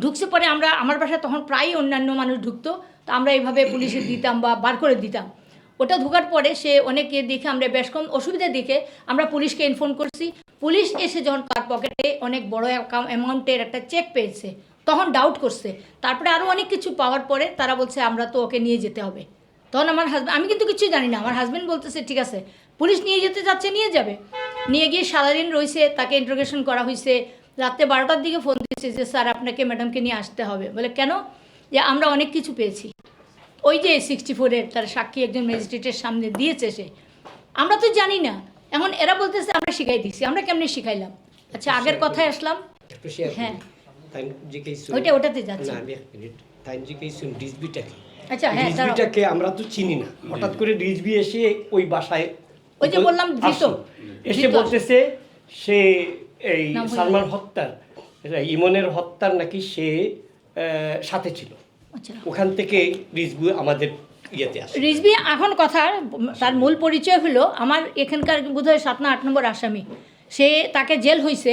Speaker 1: ঢুকছে। পরে আমার বাসায় তখন প্রায় অন্যান্য মানুষ ঢুকতো, তো আমরা এইভাবে পুলিশে দিতাম বা বার করে দিতাম। ওটা ঢোকার পরে সে অনেকে দেখে, আমরা বেশ কম অসুবিধা দেখে আমরা পুলিশকে ইনফর্ম করছি। পুলিশ এসে যখন তার পকেটে অনেক বড় অ্যামাউন্টের একটা চেক পেয়েছে, তখন ডাউট করছে। তারপরে আরও অনেক কিছু পাওয়ার পরে তারা বলছে আমরা তো ওকে নিয়ে যেতে হবে। তখন আমার হাজব্যান্ড, আমি কিন্তু কিছুই জানি না, আমার হাজব্যান্ড বলতেছে ঠিক আছে পুলিশ নিয়ে যেতে যাচ্ছে, নিয়ে যাবে। নিয়ে গিয়ে সারাদিন রয়েছে, তাকে ইন্টারোগেশন করা হয়েছে। রাত্রে 12টার দিকে ফোন দিয়েছে যে স্যার আপনাকে ম্যাডামকে নিয়ে আসতে হবে। বলে কেন? যে আমরা অনেক কিছু পেয়েছি। ওই যে 64-এর তার সাক্ষী একজন ম্যাজিস্ট্রেটের সামনে দিয়েছে সে, আমরা তো জানি না। এখন এরা বলতেছে আমরা শিখাই দিচ্ছি, আমরা কেমনি শিখাইলাম? আচ্ছা আগের কথায় আসলাম, হ্যাঁ ওটাতে যাচ্ছে। আচ্ছা হ্যাঁ,
Speaker 5: রিজভিটাকে আমরা তো চিনি না, হঠাৎ করে রিজভি এসে ওই বাসায়,
Speaker 1: ওই যে বললাম ধৃত,
Speaker 5: এসে বলতেছে সে এই সালমান হত্যার, ইমনের হত্যার নাকি সে সাথে ছিল।
Speaker 1: আচ্ছা
Speaker 5: ওখান থেকে রিজভি আমাদের ইয়েতে আসে।
Speaker 1: রিজভি এখন কথা, তার মূল পরিচয় হলো আমার এখানকার বোধহয় 7 না 8 নম্বর আসামি। সে তাকে জেল হয়েছে,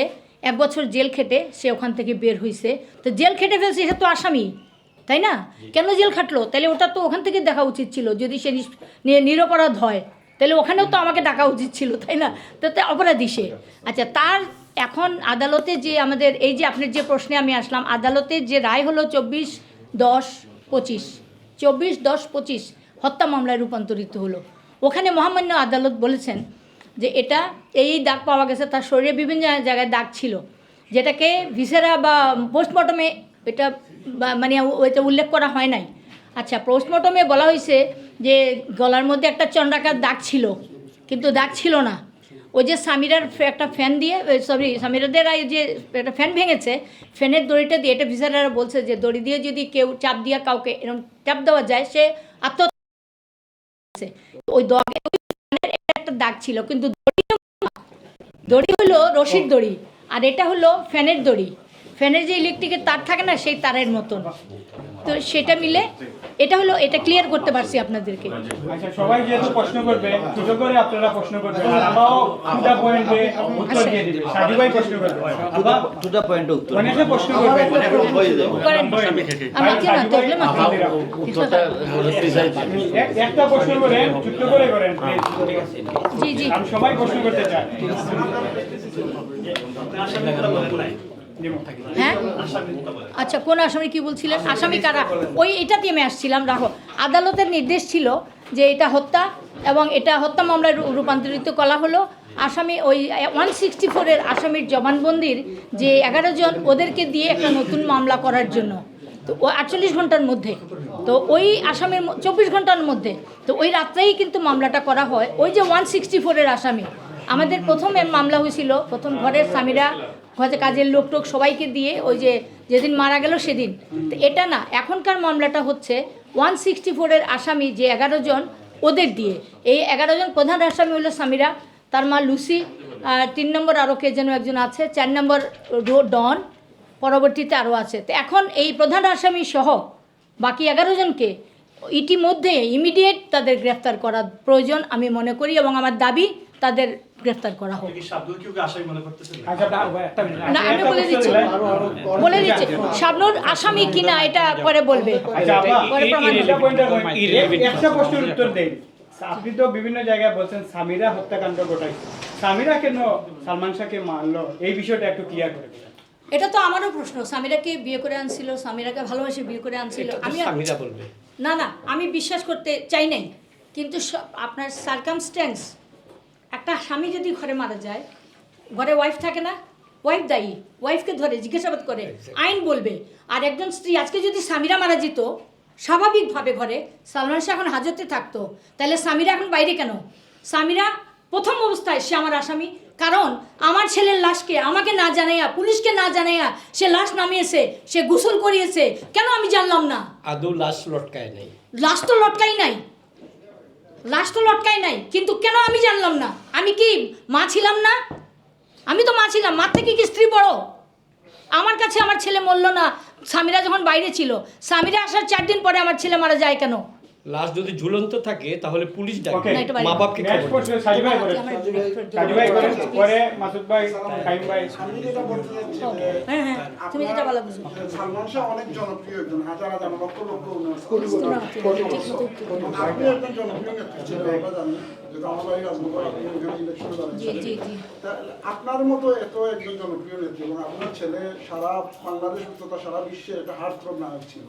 Speaker 1: 1 বছর জেল খেটে সে ওখান থেকে বের হয়েছে। তো জেল খেটে ফেলছে, সে তো আসামি, তাই না? কেন জেল খাটলো? তাহলে ওটা তো ওখান থেকে দেখা উচিত ছিল। যদি সে নিরপরাধ হয় তাহলে ওখানেও তো আমাকে ডাকা উচিত ছিল, তাই না? তো অপরাধী সে। আচ্ছা তার এখন আদালতে যে আমাদের এই যে আপনার যে প্রশ্নে আমি আসলাম, আদালতের যে রায় হলো 24/10/25 হত্যা মামলায় রূপান্তরিত হলো। ওখানে মহামান্য আদালত বলেছেন যে এটা এই দাগ পাওয়া গেছে, তার শরীরে বিভিন্ন জায়গায় দাগ ছিল, যেটাকে ভিসেরা বা পোস্টমর্টমে এটা মানে ওইটা উল্লেখ করা হয় নাই। আচ্ছা পোস্টমর্টমে বলা হয়েছে যে গলার মধ্যে একটা চন্দ্রাকার দাগ ছিল, কিন্তু দাগ ছিল না। ওই যে সামিরার একটা ফ্যান দিয়ে, সামিরাদের যে একটা ফ্যান ভেঙেছে, ফ্যানের দড়িটা দিয়ে, এটা ভিসারারা বলছে যে দড়ি দিয়ে যদি কেউ চাপ দিয়ে কাউকে এরকম চাপ দেওয়া যায় সে আত্মহত্যা। ওই একটা দাগ ছিল, কিন্তু দড়ি হলো রশির দড়ি, আর এটা হলো ফ্যানের দড়ি। ফ্যানের যে ইলেকট্রিকের তার থাকে না, সেই তারের মতন। তো সেটা মিলে এটা হলো, এটা ক্লিয়ার করতে পারছি আপনাদেরকে।
Speaker 2: আচ্ছা, সবাই যেহেতু প্রশ্ন করবে, ছোট করে আপনারা প্রশ্ন করবেন, আর আমরাও দুটা পয়েন্টে উত্তর দিয়ে দিবে। সাজু ভাই প্রশ্ন করবে,
Speaker 6: দুটা পয়েন্ট উত্তর
Speaker 2: অনেকে প্রশ্ন করবে,
Speaker 1: করেন। আমি কেন তাহলে মাত্র
Speaker 6: উত্তরটা প্রিসাইজ
Speaker 2: একটা প্রশ্ন করেন, ছোট করে করেন please।
Speaker 1: জি জি
Speaker 2: আমি সবাই প্রশ্ন করতে চাই।
Speaker 1: হ্যাঁ আচ্ছা, কোন আসামি কি বলছিলেন? আসামি কারা? ওই এটা দিয়ে আমি আসছিলাম। রাখো, আদালতের নির্দেশ ছিল যে এটা হত্যা, এবং এটা হত্যা মামলায় রূপান্তরিত করা হলো। আসামি ওই 164-এর আসামির জবানবন্দির যে 11 জন, ওদেরকে দিয়ে একটা নতুন মামলা করার জন্য, তো ও 48 ঘন্টার মধ্যে, তো ওই আসামির 24 ঘন্টার মধ্যে, তো ওই রাত্রেই কিন্তু মামলাটা করা হয়। ওই যে 164-এর আসামি, আমাদের প্রথমে মামলা হয়েছিল, প্রথম ঘরের স্বামীরা, হয়তো কাজের লোক টোক সবাইকে দিয়ে, ওই যে যেদিন মারা গেল সেদিন। তো এটা না, এখনকার মামলাটা হচ্ছে 164-এর আসামি যে 11 জন, ওদের দিয়ে। এই 11 জন প্রধান আসামি হলো স্বামীরা, তার মা লুসি, 3 নম্বর আরও কে যেন একজন আছে, 4 নম্বর ডন, পরবর্তীতে আরও আছে। তো এখন এই প্রধান আসামি সহ বাকি 11 জনকে ইতিমধ্যে ইমিডিয়েট তাদের গ্রেফতার করা প্রয়োজন আমি মনে করি, এবং আমার দাবি তাদের গ্রেফতার করা হোক।
Speaker 2: আচ্ছা, একটা মিনিট।
Speaker 1: না, আমি বলে দিচ্ছি, শাবনুর আসামি কিনা এটা পরে বলবে।
Speaker 2: আচ্ছা,
Speaker 1: পরে প্রমাণ হবে।
Speaker 2: একটা প্রশ্নের উত্তর দেন। আপনি তো বিভিন্ন জায়গায় বলছেন স্বামীরা হত্যাকাণ্ড ঘটাইছে, স্বামীরা কেন সালমান শাহকে মারলো, এই বিষয়টা একটু ক্লিয়ার করে দিন।
Speaker 1: এটা তো আমারও প্রশ্ন। স্বামীরাকে বিয়ে করে আনছিল, স্বামীরাকে ভালোবাসে বিয়ে করে আনছিল। আমি
Speaker 5: স্বামীরা বলবে।
Speaker 1: না না, আমি বিশ্বাস করতে চাই নাই, কিন্তু আপনার সার্কামস্ট্যান্স, একটা স্বামী যদি ঘরে মারা যায়, ঘরে ওয়াইফ থাকে না, ওয়াইফ দায়ী, ওয়াইফকে ধরে জিজ্ঞাসাবাদ করে, আইন বলবে। আর একজন স্ত্রী, আজকে যদি স্বামীরা মারা যেত স্বাভাবিকভাবে ঘরে, সালমান শাহ এখন হাজতে থাকতো, তাহলে স্বামীরা এখন বাইরে কেন? স্বামীরা প্রথম অবস্থায় সে আমার আসামি, কারণ আমার ছেলের লাশকে আমাকে না জানাইয়া, পুলিশকে না জানাইয়া সে লাশ নামিয়েছে, সে গোসল করিয়েছে, কেন আমি জানলাম না?
Speaker 5: আদৌ লাশ লটকায় নাই,
Speaker 1: লাশ তো লটকাই নাই, লাশ তো লটকাই নাই, কিন্তু কেন আমি জানলাম না? আমি কি মা ছিলাম না? আমি তো মা ছিলাম, মার থেকে কি স্ত্রী বড়? আমার কাছে আমার ছেলে মরল না, স্বামীরা যখন বাইরে ছিল। স্বামীরা আসার 4 দিন পরে আমার ছেলে মারা যায় কেন?
Speaker 5: লাশ যদি ঝুলন্ত থাকে তাহলে পুলিশ
Speaker 2: Okay.
Speaker 5: ডাকে,
Speaker 1: না, এটা বাইরে।
Speaker 5: মা বাপকে
Speaker 2: নেক্সট
Speaker 5: খবর
Speaker 2: প্রশ্ন
Speaker 5: দেয়।
Speaker 2: সাজু ভাই করেন, সাজু ভাই করেন, পরে মাসুদ ভাই, খাইম ভাই।
Speaker 3: আমি যেটা বলতে চাচ্ছি যে
Speaker 1: হ্যাঁ হ্যাঁ, তুমি যেটা বলা বুঝো।
Speaker 3: সালমান শাহ অনেক জনপ্রিয় একজন, হাজার হাজার লক্ষ লক্ষ আপনি একজন জনপ্রিয় নেত্রী ছিলেন, আমরা জানি, যেটা আমার ভাই রাজনগর, আপনি ওখানে ইলেকশনে
Speaker 1: জি জি
Speaker 3: দাঁড়িয়েছিলেন।
Speaker 1: জি।
Speaker 3: আপনার মতো এত একজন জনপ্রিয় নেত্রী, এবং আপনার ছেলে সারা বাংলাদেশ তথা সারা বিশ্বে একটা হার্টথ্রব নায়ক ছিল।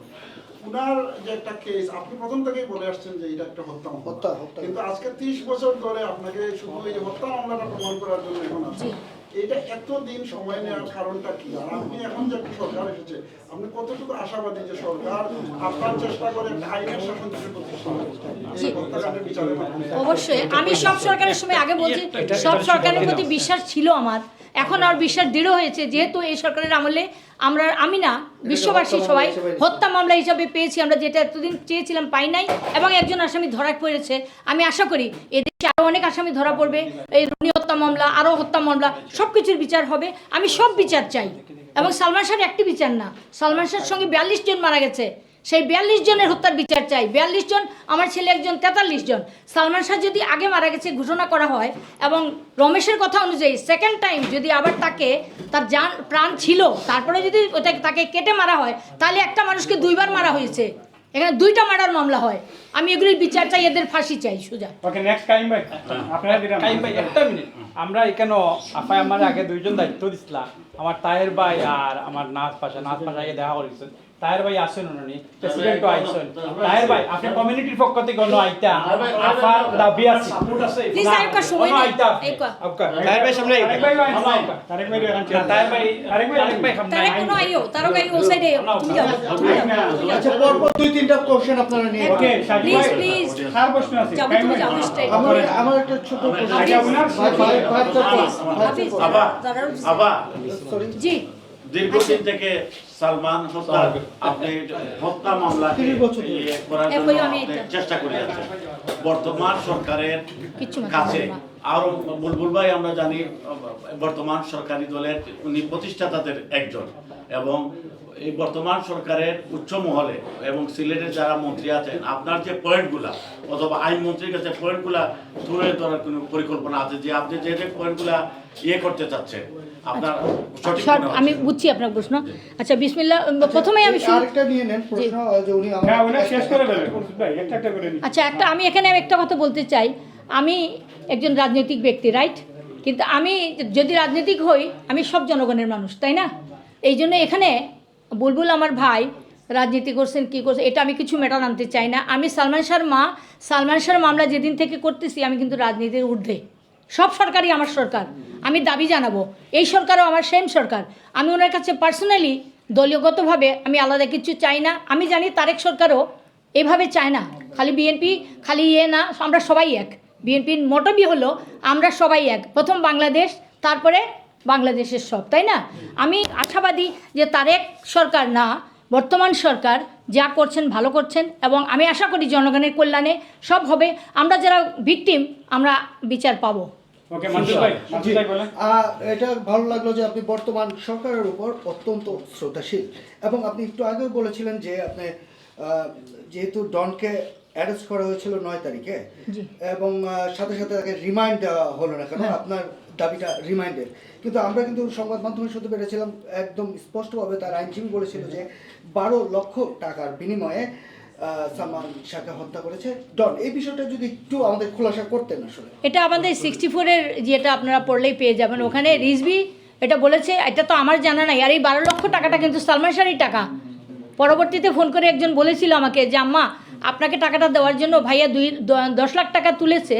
Speaker 3: উনার যে একটা কেস, আপনি প্রথম থেকেই বলে আসছেন যে এটা একটা হত্যা মামলা, কিন্তু আজকে 30 বছর ধরে আপনাকে শুধু এই হত্যা মামলাটা প্রমাণ করার জন্য এখন আসছে। এটা এতদিন সময় নেওয়ার কারণটা কি? আর আপনি এখন যে একটা সরকার এসেছে, আপনি কতটুকু আশাবাদী যে সরকার আপনার চেষ্টা করে একটা আইনের শাসন দেশে প্রতিষ্ঠা করবে এই হত্যাকাণ্ডের বিচারের মাধ্যমে?
Speaker 1: অবশ্যই আমি সব সরকারের সময় আগে বলছি, সব সরকারের প্রতি বিশ্বাস ছিল আমার, এখন আর বিশ্বাস দৃঢ় হয়েছে, যেহেতু এই সরকারের আমলে আমি না, বিশ্ববাসী সবাই হত্যা মামলা হিসাবে পেয়েছি আমরা, যেটা এতদিন চেয়েছিলাম পাই নাই, এবং একজন আসামি ধরা পড়েছে। আমি আশা করি এদেশে আরও অনেক আসামি ধরা পড়বে, এই রুনি হত্যা মামলা, আরও হত্যা মামলা, সব কিছুর বিচার হবে। আমি সব বিচার চাই, এবং সালমান শাহর একটি বিচার না, সালমান শাহর সঙ্গে 42 জন মারা গেছে, সেই 42 জনের হত্যার বিচার চাই। 42 জন, আমার ছেলে একজন, 43 জন। সালমান শাহ যদি আগে মারা গেছে ঘোষণা করা হয়, এবং রমেশের কথা অনুযায়ী সেকেন্ড টাইম যদি আবার তার প্রাণ ছিল, তারপরে যদি তাকে কেটে মারা হয়, তাহলে একটা মানুষকে 2 বার মারা হয়েছে, এখানে 2টা মার্ডার মামলা হয়। আমি এগুলির বিচার চাই, এদের ফাঁসি চাই সোজা।
Speaker 2: ওকে, নেক্সট খাইম ভাই, আপনারা দিলাম। খাইম ভাই, একটা মিনিট। আমরা এখানে আপাই আমার আগে 2 জন দায়িত্ব দিছিলাম, আমার তাহের ভাই আর আমার নাচ পাশা আগে দেখা করেছেন। তাহের ভাই আসেন, উনি প্রেসিডেন্ট আইছেন। তাহের ভাই, আপনি কমিউনিটির পক্ষ থেকে অন্য আইতা আফার দাবি আছে,
Speaker 1: প্লিজ আরেকটা সময় নেই,
Speaker 5: তাহের ভাই সামনে
Speaker 2: তারেক ভাই তারেক ভাই এখন তাহের ভাই আরেক ভাই সামনে
Speaker 1: তারা কোনো আইও, তারও গাড়ি ও সাইডে, তুমি যাও, তুমি যাও।
Speaker 3: আচ্ছা, পরপর 2-3টা কোশ্চেন আপনারা নিয়ে
Speaker 2: ওকে, সাজু
Speaker 1: প্লিজ
Speaker 2: ভাই,
Speaker 1: প্লিজ
Speaker 2: কার প্রশ্ন আছে?
Speaker 1: যাবো, তুমি যাও স্ট্রেট।
Speaker 3: আমার একটা ছোট প্রশ্ন।
Speaker 2: আগে আপনার
Speaker 1: জি
Speaker 7: দীর্ঘদিন থেকে সালমান আপনি হত্যা মামলা করার জন্য আপনি চেষ্টা করে যাচ্ছেন। বর্তমান সরকারের
Speaker 1: কিচ্ছু মাথায়
Speaker 7: কাছে
Speaker 1: আসে না।
Speaker 7: আর বুলবুল ভাই আমরা জানি বর্তমান সরকারি দলের উনি প্রতিষ্ঠাতাদের একজন, এবং এই বর্তমান সরকারের উচ্চ মহলে এবং সিলেটের যারা মন্ত্রী আছেন, আপনার যে পয়েন্টগুলা অথবা আইন মন্ত্রীর কাছে পয়েন্টগুলা তুলে ধরার কোনো পরিকল্পনা আছে যে আপনি যে যে পয়েন্টগুলা করতে চাচ্ছেন আপনার সঠিক মনে হচ্ছে?
Speaker 1: আমি বুঝছি আপনার প্রশ্ন। আচ্ছা বিসমিল্লাহ, প্রথমেই আমি
Speaker 3: আরেকটা নিয়ে নেন প্রশ্ন যে উনি
Speaker 2: হ্যাঁ উনি শেষ করে দেবেন ভাই, একটা করে নিন।
Speaker 1: আচ্ছা আমি এখানে একটা কথা বলতে চাই। আমি একজন রাজনৈতিক ব্যক্তি, রাইট? কিন্তু আমি যদি রাজনৈতিক হই, আমি সব জনগণের মানুষ, তাই না? এই জন্য এখানে বুলবুল আমার ভাই রাজনীতি করছেন কী করছেন এটা আমি কিছু ম্যাটার আনতে চাই না। আমি সালমান শাহর মা, সালমান শাহর মামলা যেদিন থেকে করতেছি আমি কিন্তু রাজনীতির ঊর্ধ্বে। সব সরকারই আমার সরকার, আমি দাবি জানাবো এই সরকারও আমার সেম সরকার। আমি ওনার কাছে পার্সোনালি দলীয়গতভাবে আমি আলাদা কিছু চাই না। আমি জানি তারেক সরকারও এভাবে চায় না, খালি বিএনপি খালি না, আমরা সবাই এক। বিএনপির মোটিভই হলো আমরা সবাই এক, প্রথম বাংলাদেশ, তারপরে বাংলাদেশের সব, তাই না? আমি আশাবাদী যে তারেক সরকার না, বর্তমান সরকার যা করছেন ভালো করছেন, এবং আমি আশা করি জনগণের কল্যাণে সব হবে। আমরা যারা ভিকটিম আমরা বিচার পাবো।
Speaker 2: ওকে মানসুর ভাই বলেন।
Speaker 3: এটা ভালো লাগলো যে আপনি বর্তমান সরকারের উপর অত্যন্ত শ্রদ্ধাশীল, এবং আপনি একটু আগেও বলেছিলেন যে আপনি যেহেতু ডনকে অ্যারেস্ট করা হয়েছিল 9 তারিখে, এবং সাথে সাথে তাকে রিমাইন্ড দেওয়া হলো না কেন, আপনার দাবিটা রিমাইন্ডের, কিন্তু আমরা কিন্তু সংবাদ মাধ্যমে শুনতে পেরেছিলাম একদম স্পষ্টভাবে তার আইনজীবী বলেছিল যে 12 লক্ষ টাকার বিনিময়ে সালমান শাহকে হত্যা করেছে ডন। এই বিষয়টা যদি একটু আমাদের খোলাসা করতেন। আসলে
Speaker 1: এটা আমাদের 64-এর যেটা আপনারা পড়লেই পেয়ে যাবেন, ওখানে রিজভি এটা বলেছে, এটা তো আমার জানা নাই। আর এই 12 লক্ষ টাকাটা কিন্তু সালমান শাহরই টাকা। পরবর্তীতে ফোন করে একজন বলেছিল আমাকে যে আম্মা আপনাকে টাকাটা দেওয়ার জন্য ভাইয়া 10 লাখ টাকা তুলেছে,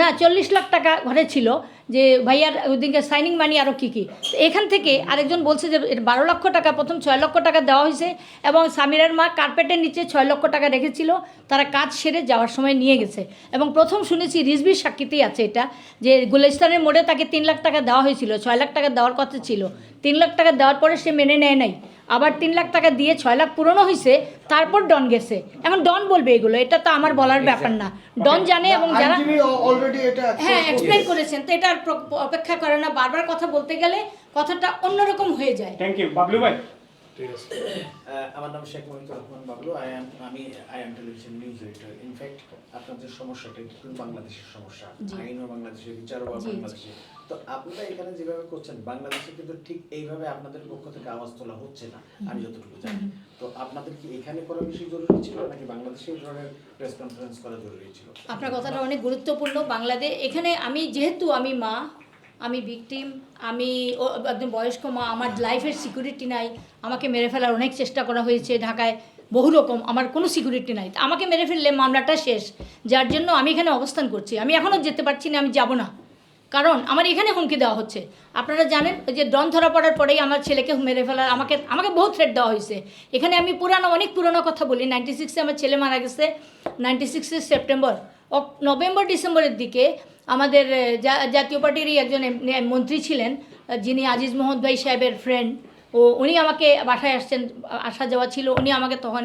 Speaker 1: না 40 লাখ টাকা ঘরে ছিল, যে ভাইয়ার ওইদিকে সাইনিং মানি আরও কী কী। এখান থেকে আরেকজন বলছে যে 12 লক্ষ টাকা প্রথম 6 লক্ষ টাকা দেওয়া হয়েছে, এবং সামিরার মা কার্পেটের নিচে 6 লক্ষ টাকা রেখেছিল, তারা কাজ সেরে যাওয়ার সময় নিয়ে গেছে। এবং প্রথম শুনেছি রিজভির সাক্ষীতেই আছে এটা, যে গুলিস্তানের মোড়ে তাকে 3 লাখ টাকা দেওয়া হয়েছিল, 6 লাখ টাকা দেওয়ার কথা ছিল। 3 লাখ টাকা দেওয়ার পরে সে মেনে নেয় নাই, আবার 3 লাখ টাকা দিয়ে 6 লাখ পুরনো হয়েছে, তারপর ডন গেছে। এখন ডন বলবে এগুলো, এটা তো আমার বলার ব্যাপার না। ডন জানে, এবং যারা
Speaker 3: অলরেডি এটা
Speaker 1: হ্যাঁ এক্সপ্লেইন করেছেন, তো এটা আর অপেক্ষা করে না, বারবার কথা বলতে গেলে কথাটা অন্যরকম হয়ে যায়।
Speaker 2: থ্যাংক ইউ বাবলু ভাই।
Speaker 8: আমার নাম শেখ মহিতুর রহমান বাবলু। আমি I'm television news editor. In fact আপনাদের সমস্যাটা একটু বাংলাদেশের সমস্যা, আইনও বাংলাদেশের, বিচারও বাংলাদেশে। তো আপনারা এখানে যেভাবে করছেন, বাংলাদেশে কিন্তু ঠিক এইভাবে আপনাদের পক্ষ থেকে আওয়াজ তোলা হচ্ছে না, আমি যতটুকু জানি। তো আপনাদের কি এখানে করা বেশি জরুরি ছিল, নাকি বাংলাদেশে এই ধরনের প্রেস কনফারেন্স করা জরুরি ছিল?
Speaker 1: আপনার কথাটা অনেক গুরুত্বপূর্ণ। বাংলাদেশ এখানে যেহেতু আমি মা, আমি ভিকটিম, আমি একদম বয়স্ক মা, আমার লাইফের সিকিউরিটি নাই, আমাকে মেরে ফেলার অনেক চেষ্টা করা হয়েছে ঢাকায়, বহু রকম, আমার কোনো সিকিউরিটি নাই। আমাকে মেরে ফেললে মামলাটা শেষ, যার জন্য আমি এখানে অবস্থান করছি। আমি এখনও যেতে পারছি না, আমি যাব না, কারণ আমার এখানে হুমকি দেওয়া হচ্ছে। আপনারা জানেন যে ডন ধরা পড়ার পরেই আমার ছেলেকে মেরে ফেলার আমাকে বহু থ্রেট দেওয়া হয়েছে। এখানে আমি অনেক পুরনো কথা বলি। 96-এ আমার ছেলে মারা গেছে, 96-এর সেপ্টেম্বর, নভেম্বর ডিসেম্বরের দিকে আমাদের জাতীয় পার্টিরই একজন মন্ত্রী ছিলেন, যিনি আজিজ মোহাম্মদ ভাই সাহেবের ফ্রেন্ড, উনি আমাকে বাসায় আসা যাওয়া ছিল। উনি আমাকে তখন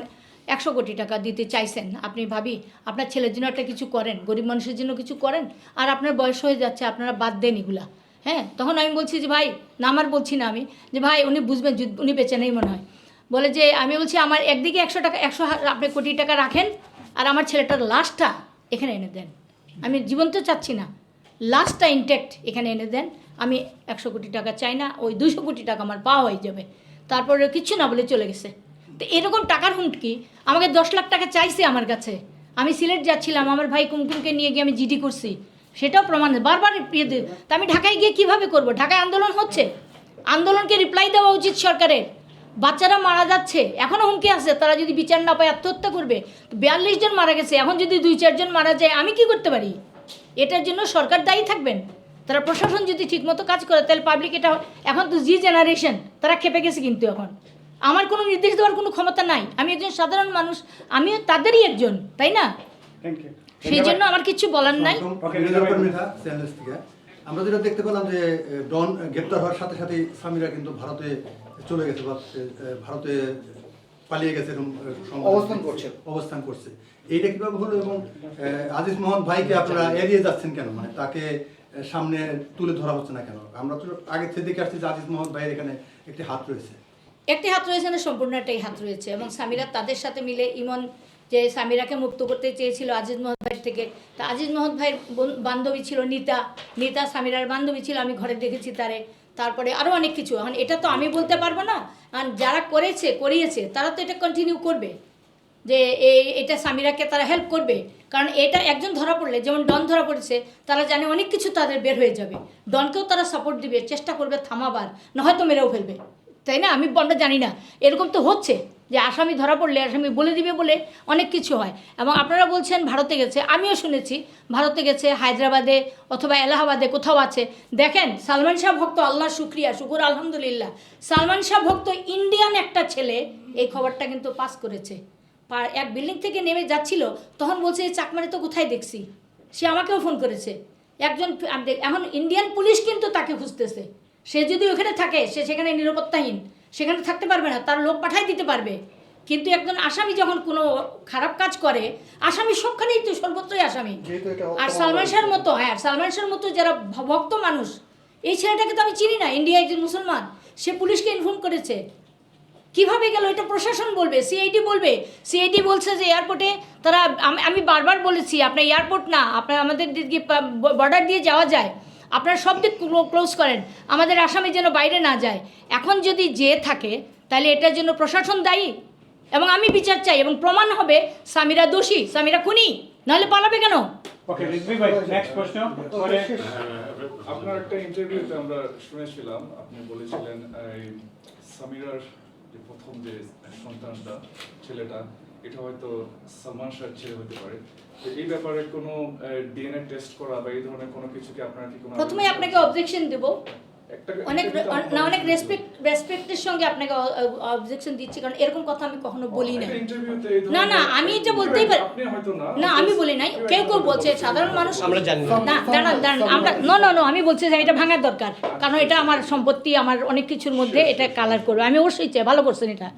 Speaker 1: 100 কোটি টাকা দিতে চাইছেন। আপনি ভাবি আপনার ছেলের জন্য একটা কিছু করেন, গরিব মানুষের জন্য কিছু করেন, আর আপনার বয়স হয়ে যাচ্ছে, আপনারা বাদ দেন এগুলা। হ্যাঁ, তখন আমি বলছি যে ভাই, না আমার বলছি না আমি, যে ভাই উনি বুঝবেন, উনি বেঁচে নেই মনে হয়। বলে যে আমি বলছি আমার একদিকে 100 টাকা, 100 আপনি কোটি টাকা রাখেন, আর আমার ছেলেটার লাশটা এখানে এনে দেন। আমি জীবন্ত চাচ্ছি না, লাস্টটা ইনট্যাক্ট এখানে এনে দেন। আমি 100 কোটি টাকা চাই না, ওই 200 কোটি টাকা আমার পাওয়া হয়ে যাবে। তারপরে কিছু না বলে চলে গেছে। তো এরকম টাকার হুমকি, আমাকে 10 লাখ টাকা চাইছে আমার কাছে। আমি সিলেট যাচ্ছিলাম, আমার ভাই কুমকুমকে নিয়ে গিয়ে আমি জিডি করছি, সেটাও প্রমাণ বারবার তা আমি ঢাকায় গিয়ে কীভাবে করব? ঢাকায় আন্দোলন হচ্ছে, আন্দোলনকে রিপ্লাই দেওয়া উচিত সরকারের। বাচ্চারা মারা যাচ্ছে, এখনও হুমকি আছে, তারা যদি বিচার না পায় আত্মহত্যা করবে। 42 জন মারা গেছে, এখন যদি 2-4 জন মারা যায় আমি কি করতে পারি? এটার জন্য সরকার দায়ী থাকবেন। তারা প্রশাসন যদি ঠিকমতো কাজ করে, তাহলে পাবলিক এটা, এখন তো জেনারেশন, তারা খেপে গেছে। কিন্তু এখন আমার কোনো নির্দেশ দেওয়ার কোনো ক্ষমতা নাই, আমি একজন সাধারণ মানুষ, আমিও তাদেরই একজন, তাই না?
Speaker 2: Thank you.
Speaker 9: সেই জন্য আমার কিছু বলার নাই। আমরা যেটা দেখতে পেলাম যে ডন গ্রেপ্তার হওয়ার সাথে সাথে সামিরা কিন্তু ভারতে চলে গেছে বা ভারতে পালিয়ে গেছে, অবস্থান করছে। এইটা কিভাবে হলো এবং আজিজ মোহাম্মদ ভাইকে আপনারা এড়িয়ে যাচ্ছেন কেন? মানে তাকে সামনে তুলে ধরা হচ্ছে না কেন? আমরা তো আগে থেকে দেখে আসছি যে আজিজ মোহাম্মদ ভাইয়ের এখানে একটি হাত রয়েছে।
Speaker 1: একটি হাত রয়েছে না, সম্পূর্ণ একটাই হাত রয়েছে। এবং সামিরা তাদের সাথে মিলে ইমন যে সামিরাকে মুক্ত করতে চেয়েছিল আজিজ মোহাম্মদ ভাইয়ের থেকে, তা আজিজ মোহাম্মদ ভাইয়ের বান্ধবী ছিল নিতা সামিরার বান্ধবী ছিল, আমি ঘরে দেখেছি তারে। তারপরে আরও অনেক কিছু। এখন এটা তো আমি বলতে পারবো না, আর যারা করিয়েছে তারা তো এটা কন্টিনিউ করবে, যে এটা সামিরাকে তারা হেল্প করবে। কারণ এটা একজন ধরা পড়লে, যেমন ডন ধরা পড়েছে, তারা জানে অনেক কিছু তাদের বের হয়ে যাবে, ডনকেও তারা সাপোর্ট দিবে, চেষ্টা করবে থামাবার, না হয়তো মেরেও ফেলবে, তাই না? আমরা জানি না, এরকম তো হচ্ছে যে আসামি ধরা পড়লে আসামি বলে দিবে বলে অনেক কিছু হয়। এবং আপনারা বলছেন ভারতে গেছে, আমিও শুনেছি ভারতে গেছে, হায়দ্রাবাদে অথবা এলাহাবাদে কোথাও আছে। দেখেন, সালমান শাহ ভক্ত, আল্লাহ শুকুর আলহামদুলিল্লাহ, সালমান শাহ ভক্ত ইন্ডিয়ান একটা ছেলে এই খবরটা কিন্তু পাস করেছে। এক বিল্ডিং থেকে নেমে যাচ্ছিল, তখন বলছে এই চাকমারে তো কোথায় দেখছি, সে আমাকেও ফোন করেছে একজন। এখন ইন্ডিয়ান পুলিশ কিন্তু তাকে খুঁজতেছে, সে যদি ওখানে থাকে, সে সেখানে নিরাপত্তাহীন, সেখানে থাকতে পারবে না, তার লোক পাঠাই দিতে পারবে। কিন্তু একজন আসামি যখন কোনো খারাপ কাজ করে, আসামি সবখানেই তো, সর্বত্রই আসামি। আর সালমান শাহর মতো, সালমান শাহর মতো যারা ভক্ত মানুষ, এই ছেলেটাকে তো আমি চিনি না, ইন্ডিয়া একজন মুসলমান, সে পুলিশকে ইনফর্ম করেছে। কিভাবে গেল এটা প্রশাসন বলবে, সিআইডি বলবে। সিআইডি বলছে যে এয়ারপোর্টে তারা, আমি বারবার বলেছি আপনার এয়ারপোর্ট না, আপনার আমাদের বর্ডার দিয়ে যাওয়া যায়, আপনারা সব দিক ক্লোজ করেন, আমাদের আসামি যেন বাইরে না যায়। এখন যদি যেয়ে থাকে তাহলে এটার জন্য প্রশাসন দায়ী, এবং আমি বিচার চাই, এবং প্রমাণ হবে সামিরা দোষী, সামিরা খুনি, নাহলে পালাবে কেন?
Speaker 2: ওকে, রিজভি ভাই, নেক্সট প্রশ্ন।
Speaker 10: আপনার একটা ইন্টারভিউতে আমরা শুনেছিলাম, আপনি বলেছিলেন এই সামিরার যে প্রথম যে সন্তানটা, ছেলেটা, এটা হয়তো সালমান শাহের ছেলে হতে পারে। তো এই ব্যাপারে কোনো ডিএনএ টেস্ট করা বা এই ধরনের কোনো কিছু কি আপনারা কি কোনো?
Speaker 1: প্রথমে আপনাকে অবজেকশন দেব, অনেক রেসপেক্টের সঙ্গে আপনাকে অবজেকশন দিচ্ছি, কারণ এরকম কথা আমি কখনো বলি নাই। না, আমি এটা বলতেই পারি না, আমি বলি নাই, কেউ বলছে, সাধারণ মানুষ
Speaker 5: আমরা জানি
Speaker 1: না। দাঁড়ান, আমরা আমি বলছি যে এটা ভাঙার দরকার, কারণ এটা আমার সম্পত্তি, আমার অনেক কিছুর মধ্যে এটা কালার করবে। আমি অবশ্যই চাই, ভালো করছেন, এটা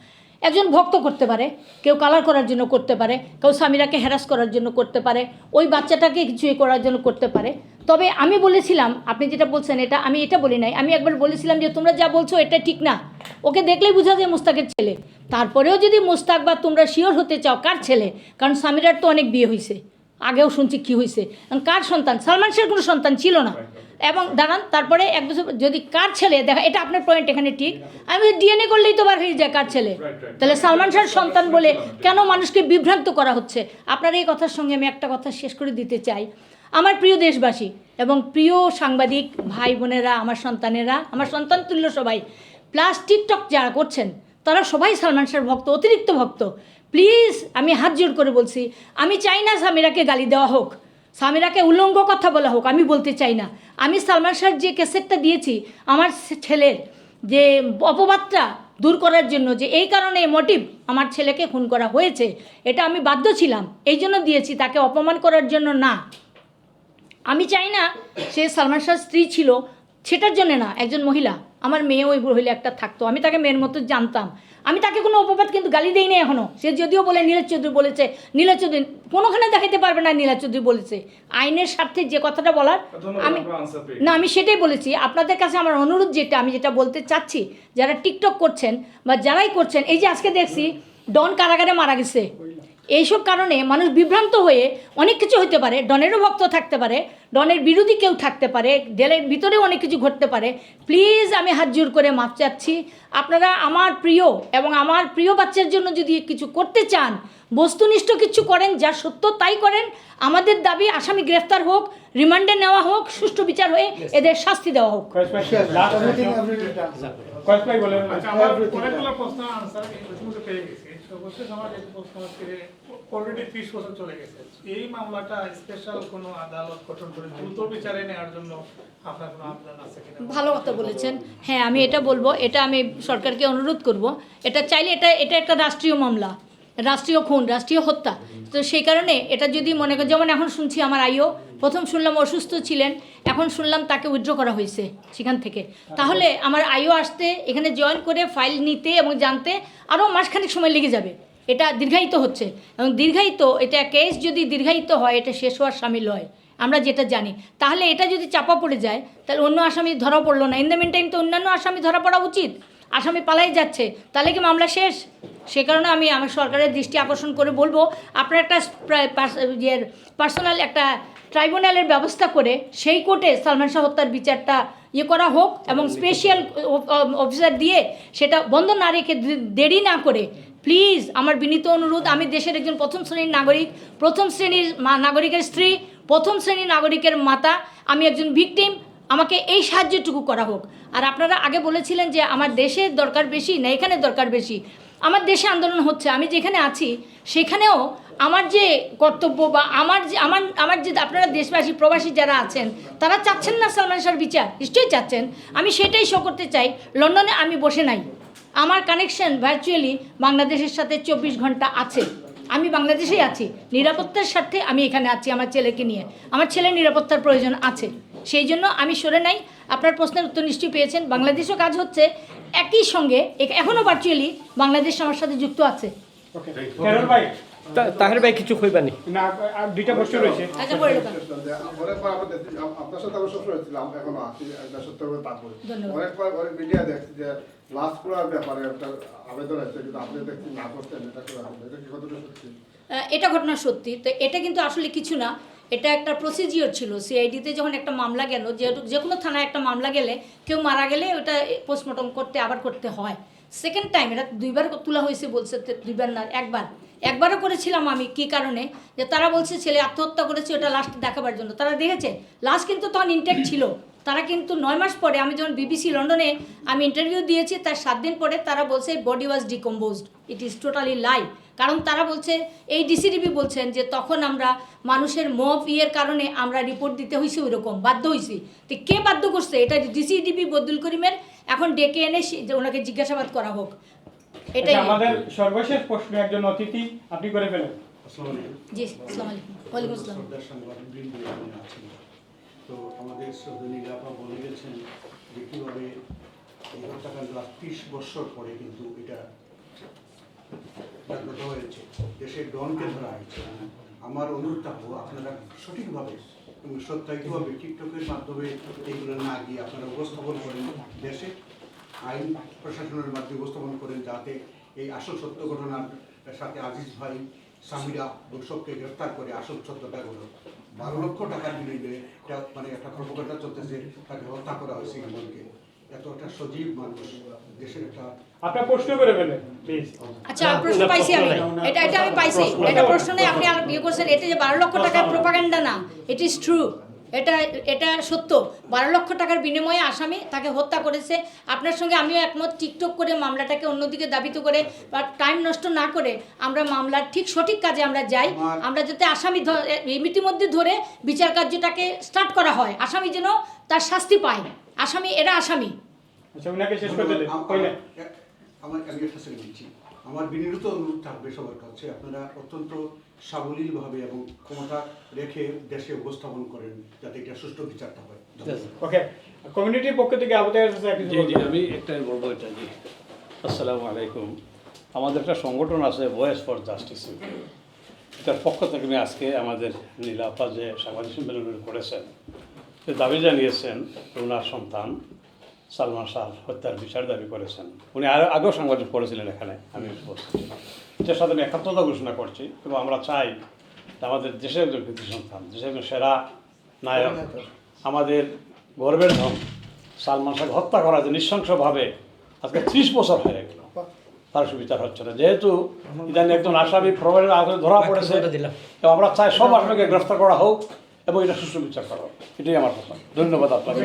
Speaker 1: একজন ভক্ত করতে পারে, কেউ কালার করার জন্য করতে পারে, কেউ সামিরাকে হ্যারাস করার জন্য করতে পারে, ওই বাচ্চাটাকে কিছু করার জন্য করতে পারে। তবে আমি বলেছিলাম, আপনি যেটা বলছেন এটা আমি এটা বলি নাই, আমি একবার বলেছিলাম যে তোমরা যা বলছো এটা ঠিক না, ওকে দেখলেই বোঝা যায় মুস্তাকের ছেলে। তারপরেও যদি মুস্তাক বা তোমরা শিওর হতে চাও কার ছেলে, কারণ সামিরার তো অনেক বিয়ে হয়েছে, আগেও শুনছি কী হয়েছে, কার সন্তান, সালমান শাহের কোনো সন্তান ছিল না। এবং দাঁড়ান, তারপরে এক বছর যদি কার ছেলে দেখা, এটা আপনার পয়েন্ট এখানে ঠিক, আমি ডিএনএ করলেই তো বার হয়ে যায় কার ছেলে, তাহলে সালমান শাহের সন্তান বলে কেন মানুষকে বিভ্রান্ত করা হচ্ছে? আপনার এই কথার সঙ্গে আমি একটা কথা শেষ করে দিতে চাই। আমার প্রিয় দেশবাসী এবং প্রিয় সাংবাদিক ভাই বোনেরা, আমার সন্তানেরা, আমার সন্তান তুল্য সবাই, প্লাস টিকটক যারা করছেন তারা সবাই সালমান শাহের ভক্ত, অতিরিক্ত ভক্ত। প্লিজ আমি হাত জোড় করে বলছি, আমি চাই না সামিরাকে গালি দেওয়া হোক, সামিরাকে উলঙ্গ কথা বলা হোক, আমি বলতে চাই না। আমি সালমান শাহর যে ক্যাসেটটা দিয়েছি আমার ছেলের যে অপবাদটা দূর করার জন্য, যে এই কারণে মোটিভ আমার ছেলেকে খুন করা হয়েছে, এটা আমি বাধ্য ছিলাম, এই জন্য দিয়েছি, তাকে অপমান করার জন্য না। আমি চাই না সে সালমান শাহর স্ত্রী ছিল সেটার জন্য না, একজন মহিলা, আমার মেয়ে ওই মহিলা একটা থাকতো, আমি তাকে মেয়ের মতো জানতাম, আমি তাকে কোনো অপবাদ কিন্তু গালি দেই না এখনও। সে যদিও বলে নীলাজ চৌধুরী বলেছে, নীলাজ চৌধুরী কোনোখানে দেখাতে পারবে না নীলাজ চৌধুরী বলেছে, আইনের স্বার্থে যে কথাটা বলার আমি সেটাই বলেছি। আপনাদের কাছে আমার অনুরোধ যেটা, আমি যেটা বলতে চাচ্ছি, যারা টিকটক করছেন বা যারাই করছেন, এই যে আজকে দেখছি ডন কারাগারে মারা গেছে, এইসব কারণে মানুষ বিভ্রান্ত হয়ে অনেক কিছু হতে পারে, ডনেরও ভক্ত থাকতে পারে, ডনের বিরোধী কেউ থাকতে পারে, জেলের ভিতরেও অনেক কিছু ঘটতে পারে। প্লিজ আমি হাত জোর করে মাপ চাচ্ছি, আপনারা আমার প্রিয় এবং আমার প্রিয় বাচ্চার জন্য যদি কিছু করতে চান, বস্তুনিষ্ঠ কিছু করেন, যা সত্য তাই করেন। আমাদের দাবি আসামি গ্রেফতার হোক, রিমান্ডে নেওয়া হোক, সুষ্ঠু বিচার হয়ে এদের শাস্তি দেওয়া হোক।
Speaker 11: সর্বশেষ আমার এই প্রশ্ন হচ্ছে, অলরেডি 30 বছর চলে গেছে, এই মামলাটা স্পেশাল কোনো আদালত গঠন করে দ্রুত বিচারে নেওয়ার জন্য আপনার কোনো আবেদন আছে কিনা?
Speaker 1: ভালো কথা বলেছেন, হ্যাঁ আমি এটা বলবো, এটা আমি সরকারকে অনুরোধ করব, এটা চাইলে এটা একটা রাষ্ট্রীয় মামলা, রাষ্ট্রীয় খুন, রাষ্ট্রীয় হত্যা, তো সেই কারণে এটা যদি মনে করেন, যেমন এখন শুনছি আমার আইও, প্রথম শুনলাম অসুস্থ ছিলেন, এখন শুনলাম তাকে উইথড্র করা হয়েছে সেখান থেকে, তাহলে আমার আইও আসতে, এখানে জয়েন করে ফাইল নিতে এবং জানতে আরও মাসখানেক সময় লেগে যাবে। এটা দীর্ঘায়িত হচ্ছে, এবং দীর্ঘায়িত, এটা কেস যদি দীর্ঘায়িত হয়, এটা শেষ হওয়ার সামিল হয়, আমরা যেটা জানি। তাহলে এটা যদি চাপা পড়ে যায় তাহলে অন্য আসামি ধরা পড়লো না, ইন দ্য মেনটাইম তো অন্যান্য আসামি ধরা পড়া উচিত। আসামি পালাই যাচ্ছে, তাহলে কি মামলা শেষ? সে কারণে আমি আমার সরকারের দৃষ্টি আকর্ষণ করে বলবো, আপনারা একটা পার্সোনাল একটা ট্রাইব্যুনালের ব্যবস্থা করে সেই কোর্টে সালমান শাহ হত্যার বিচারটা করা হোক, এবং স্পেশাল অফিসার দিয়ে সেটা বন্ধ না রেখে দেরি না করে প্লিজ আমার বিনীত অনুরোধ, আমি দেশের একজন প্রথম শ্রেণীর নাগরিক, প্রথম শ্রেণীর নাগরিকের স্ত্রী, প্রথম শ্রেণীর নাগরিকের মাতা, আমি একজন ভিকটিম, আমাকে এই সাহায্যটুকু করা হোক। আর আপনারা আগে বলেছিলেন যে আমার দেশের দরকার বেশি না এখানে দরকার বেশি। আমার দেশে আন্দোলন হচ্ছে, আমি যেখানে আছি সেখানেও আমার যে কর্তব্য বা আমার যে আপনারা দেশবাসী প্রবাসী যারা আছেন তারা চাচ্ছেন না সালমান শাহর বিচার, নিশ্চয়ই চাচ্ছেন, আমি সেটাই শো করতে চাই। লন্ডনে আমি বসে নাই, আমার কানেকশন ভার্চুয়ালি বাংলাদেশের সাথে 24 ঘন্টা আছে, আমি বাংলাদেশেই আছি, নিরাপত্তার স্বার্থে আমি এখানে আছি আমার ছেলেকে নিয়ে, আমার ছেলের নিরাপত্তার প্রয়োজন আছে, সেই জন্য আমি সরে নাই। আপনার প্রশ্নের উত্তর নিশ্চয়ই পেয়েছেন, বাংলাদেশও কাজ হচ্ছে একই সঙ্গে, এখনও ভার্চুয়ালি বাংলাদেশ আমার সাথে যুক্ত আছে।
Speaker 2: কেরল ভাই,
Speaker 5: তাহের ভাই কিছু কইবানি
Speaker 2: না আর দুইটা প্রশ্ন রয়েছে।
Speaker 1: আচ্ছা বলে দেন।
Speaker 3: আপনার সাথে আমি সবসময় ছিলাম, এখনো আছি, একটা সত্য করে তারপরে
Speaker 1: ধন্যবাদ।
Speaker 3: অনেক মিডিয়া দেখছি যে লাশ করার ব্যাপারে একটা আবেদন আছে, কিন্তু আপনি দেখছি না করতেন, এটা কি কতটা সত্যি?
Speaker 1: এটা ঘটনা সত্যি। তো এটা কিন্তু আসলে কিছু না, এটা একটা প্রসিজিওর ছিল। সিআইডিতে যখন একটা মামলা গেল, যে কোনো থানায় একটা মামলা গেলে কেউ মারা গেলে ওটা পোস্টমর্টম করতে আবার করতে হয়। সেকেন্ড টাইম এটা 2বার তোলা হয়েছে বলছে, 2বার না, একবারও করেছিলাম আমি। কি কারণে? যে তারা বলছে ছেলে আত্মহত্যা করেছে, ওটা লাস্ট দেখাবার জন্য। তারা দেখেছে লাশ কিন্তু তখন ইনটেক্ট ছিল। তারা কিন্তু 9 মাস পরে, আমি যখন বিবিসি লন্ডনে আমি ইন্টারভিউ দিয়েছি, তার 7 দিন পরে তারা বলছে body was decomposed. It is totally lie. কারণ তারা বলছে, এই ডিসিডিবি বলছেন যে তখন আমরা মানুষের মব কারণে আমরা রিপোর্ট দিতে হয়েছি, ওই রকম বাধ্য হয়েছি। তো কে বাধ্য করছে? এটা ডিসিডিবি বদুল করিমের, এখন ডেকে এনে ওনাকে জিজ্ঞাসাবাদ করা হোক। এটাই
Speaker 2: আমাদের সর্বশেষ প্রশ্ন একজন অতিথি আপনি করে ফেলেন।
Speaker 1: জি, আসসালামু আলাইকুম। ওয়ালাইকুম আসসালাম।
Speaker 9: তো আমাদের শ্রদ্ধনীয় আপা বলে গেছেন যে কীভাবে এই হত্যাকাণ্ড 30 বছর পরে কিন্তু এটা জাগ্রত হয়েছে, দেশের ডনকে ধরা হয়েছে। আমার অনুরোধ থাকবো আপনারা সঠিকভাবে এবং সত্যায়িতভাবে টিকটকের মাধ্যমে এইগুলো না গিয়ে আপনারা উপস্থাপন করেন, দেশে আইন প্রশাসনের মাধ্যমে উপস্থাপন করেন, যাতে এই আসল সত্য ঘটনার সাথে আজিজ ভাই, সামিরা সবকে গ্রেফতার করে আসল সত্যটা হলো 12 লক্ষ টাকার বিনিময়ে মানে একটা প্রোপাগান্ডা চলতেছে, তাকে হত্যা করা হয়েছে। এমনকি এত একটা সজীব মানুষ দেশের একটা
Speaker 2: আপনার প্রশ্ন করে ফেলেন প্লিজ।
Speaker 1: আচ্ছা, প্রশ্ন পাইছি আমি, এটা আমি পাইছি। এটা প্রশ্ন নেই, আপনি ইয়ে করছেন, এটা যে 12 লক্ষ টাকার প্রোপাগান্ডা না, ইট ইজ ট্রু, এটা সত্য। 12 লক্ষ টাকার বিনিময়ে আসামি তাকে হত্যা করেছে। আপনার সঙ্গে আমিও একমত, টিকটক করে মামলাটাকে অন্যদিকে দাবিত করে বা টাইম নষ্ট না করে আমরা মামলার ঠিক সঠিক কাজে আমরা যাই। আমরা যাতে আসামি ইতিমধ্যে ধরে বিচার কার্যটাকে স্টার্ট করা হয়, আসামি যেন তার শাস্তি পায়। এরা আসামি।
Speaker 2: আচ্ছা, উনাকে শেষ করতে দেন।
Speaker 9: আমি একটা ছেড়ে দিচ্ছি। আমার বিনীত অনুরোধ থাকবে সবার কাছে, আপনারা অত্যন্ত সাবলীলভাবে এবং ক্ষমতা রেখে দেশে উপস্থাপন করেন, যাতে এটা সুষ্ঠু বিচারটা হয়।
Speaker 2: ওকে, কমিউনিটির পক্ষ থেকে
Speaker 12: আমি একটাই বলবো, এটা জি, আসসালামু আলাইকুম। আমাদের একটা সংগঠন আছে ভয়েস ফর জাস্টিস, এটার পক্ষ থেকে আমি আজকে আমাদের নীলাপা যে সাংবাদিক সম্মেলন করেছেন, সে দাবি জানিয়েছেন ওনার সন্তান সালমান শাহ হত্যার বিচার দাবি করেছেন। উনি আগেও সাংবাদিক করেছিলেন এখানে, আমি উপস্থিত। এটার সাথে আমি একাত্মতা ঘোষণা করছি এবং আমরা চাই আমাদের দেশের একজন কৃতি সন্তান, দেশের একজন সেরা নায়ক, আমাদের গর্বের ধন সালমান শাহ হত্যা করা যে নৃশংসভাবে আজকে 30 বছর হয়ে গেল, তার সুবিচার হচ্ছে না। যেহেতু ইদানি একজন আসামি প্রবাহের আগে ধরা পড়েছে, এবং আমরা চাই সব আসামিকে গ্রেফতার করা হোক এবং এটা সুষ্ঠু বিচার করা হোক। এটাই আমার কথা। ধন্যবাদ আপনাকে।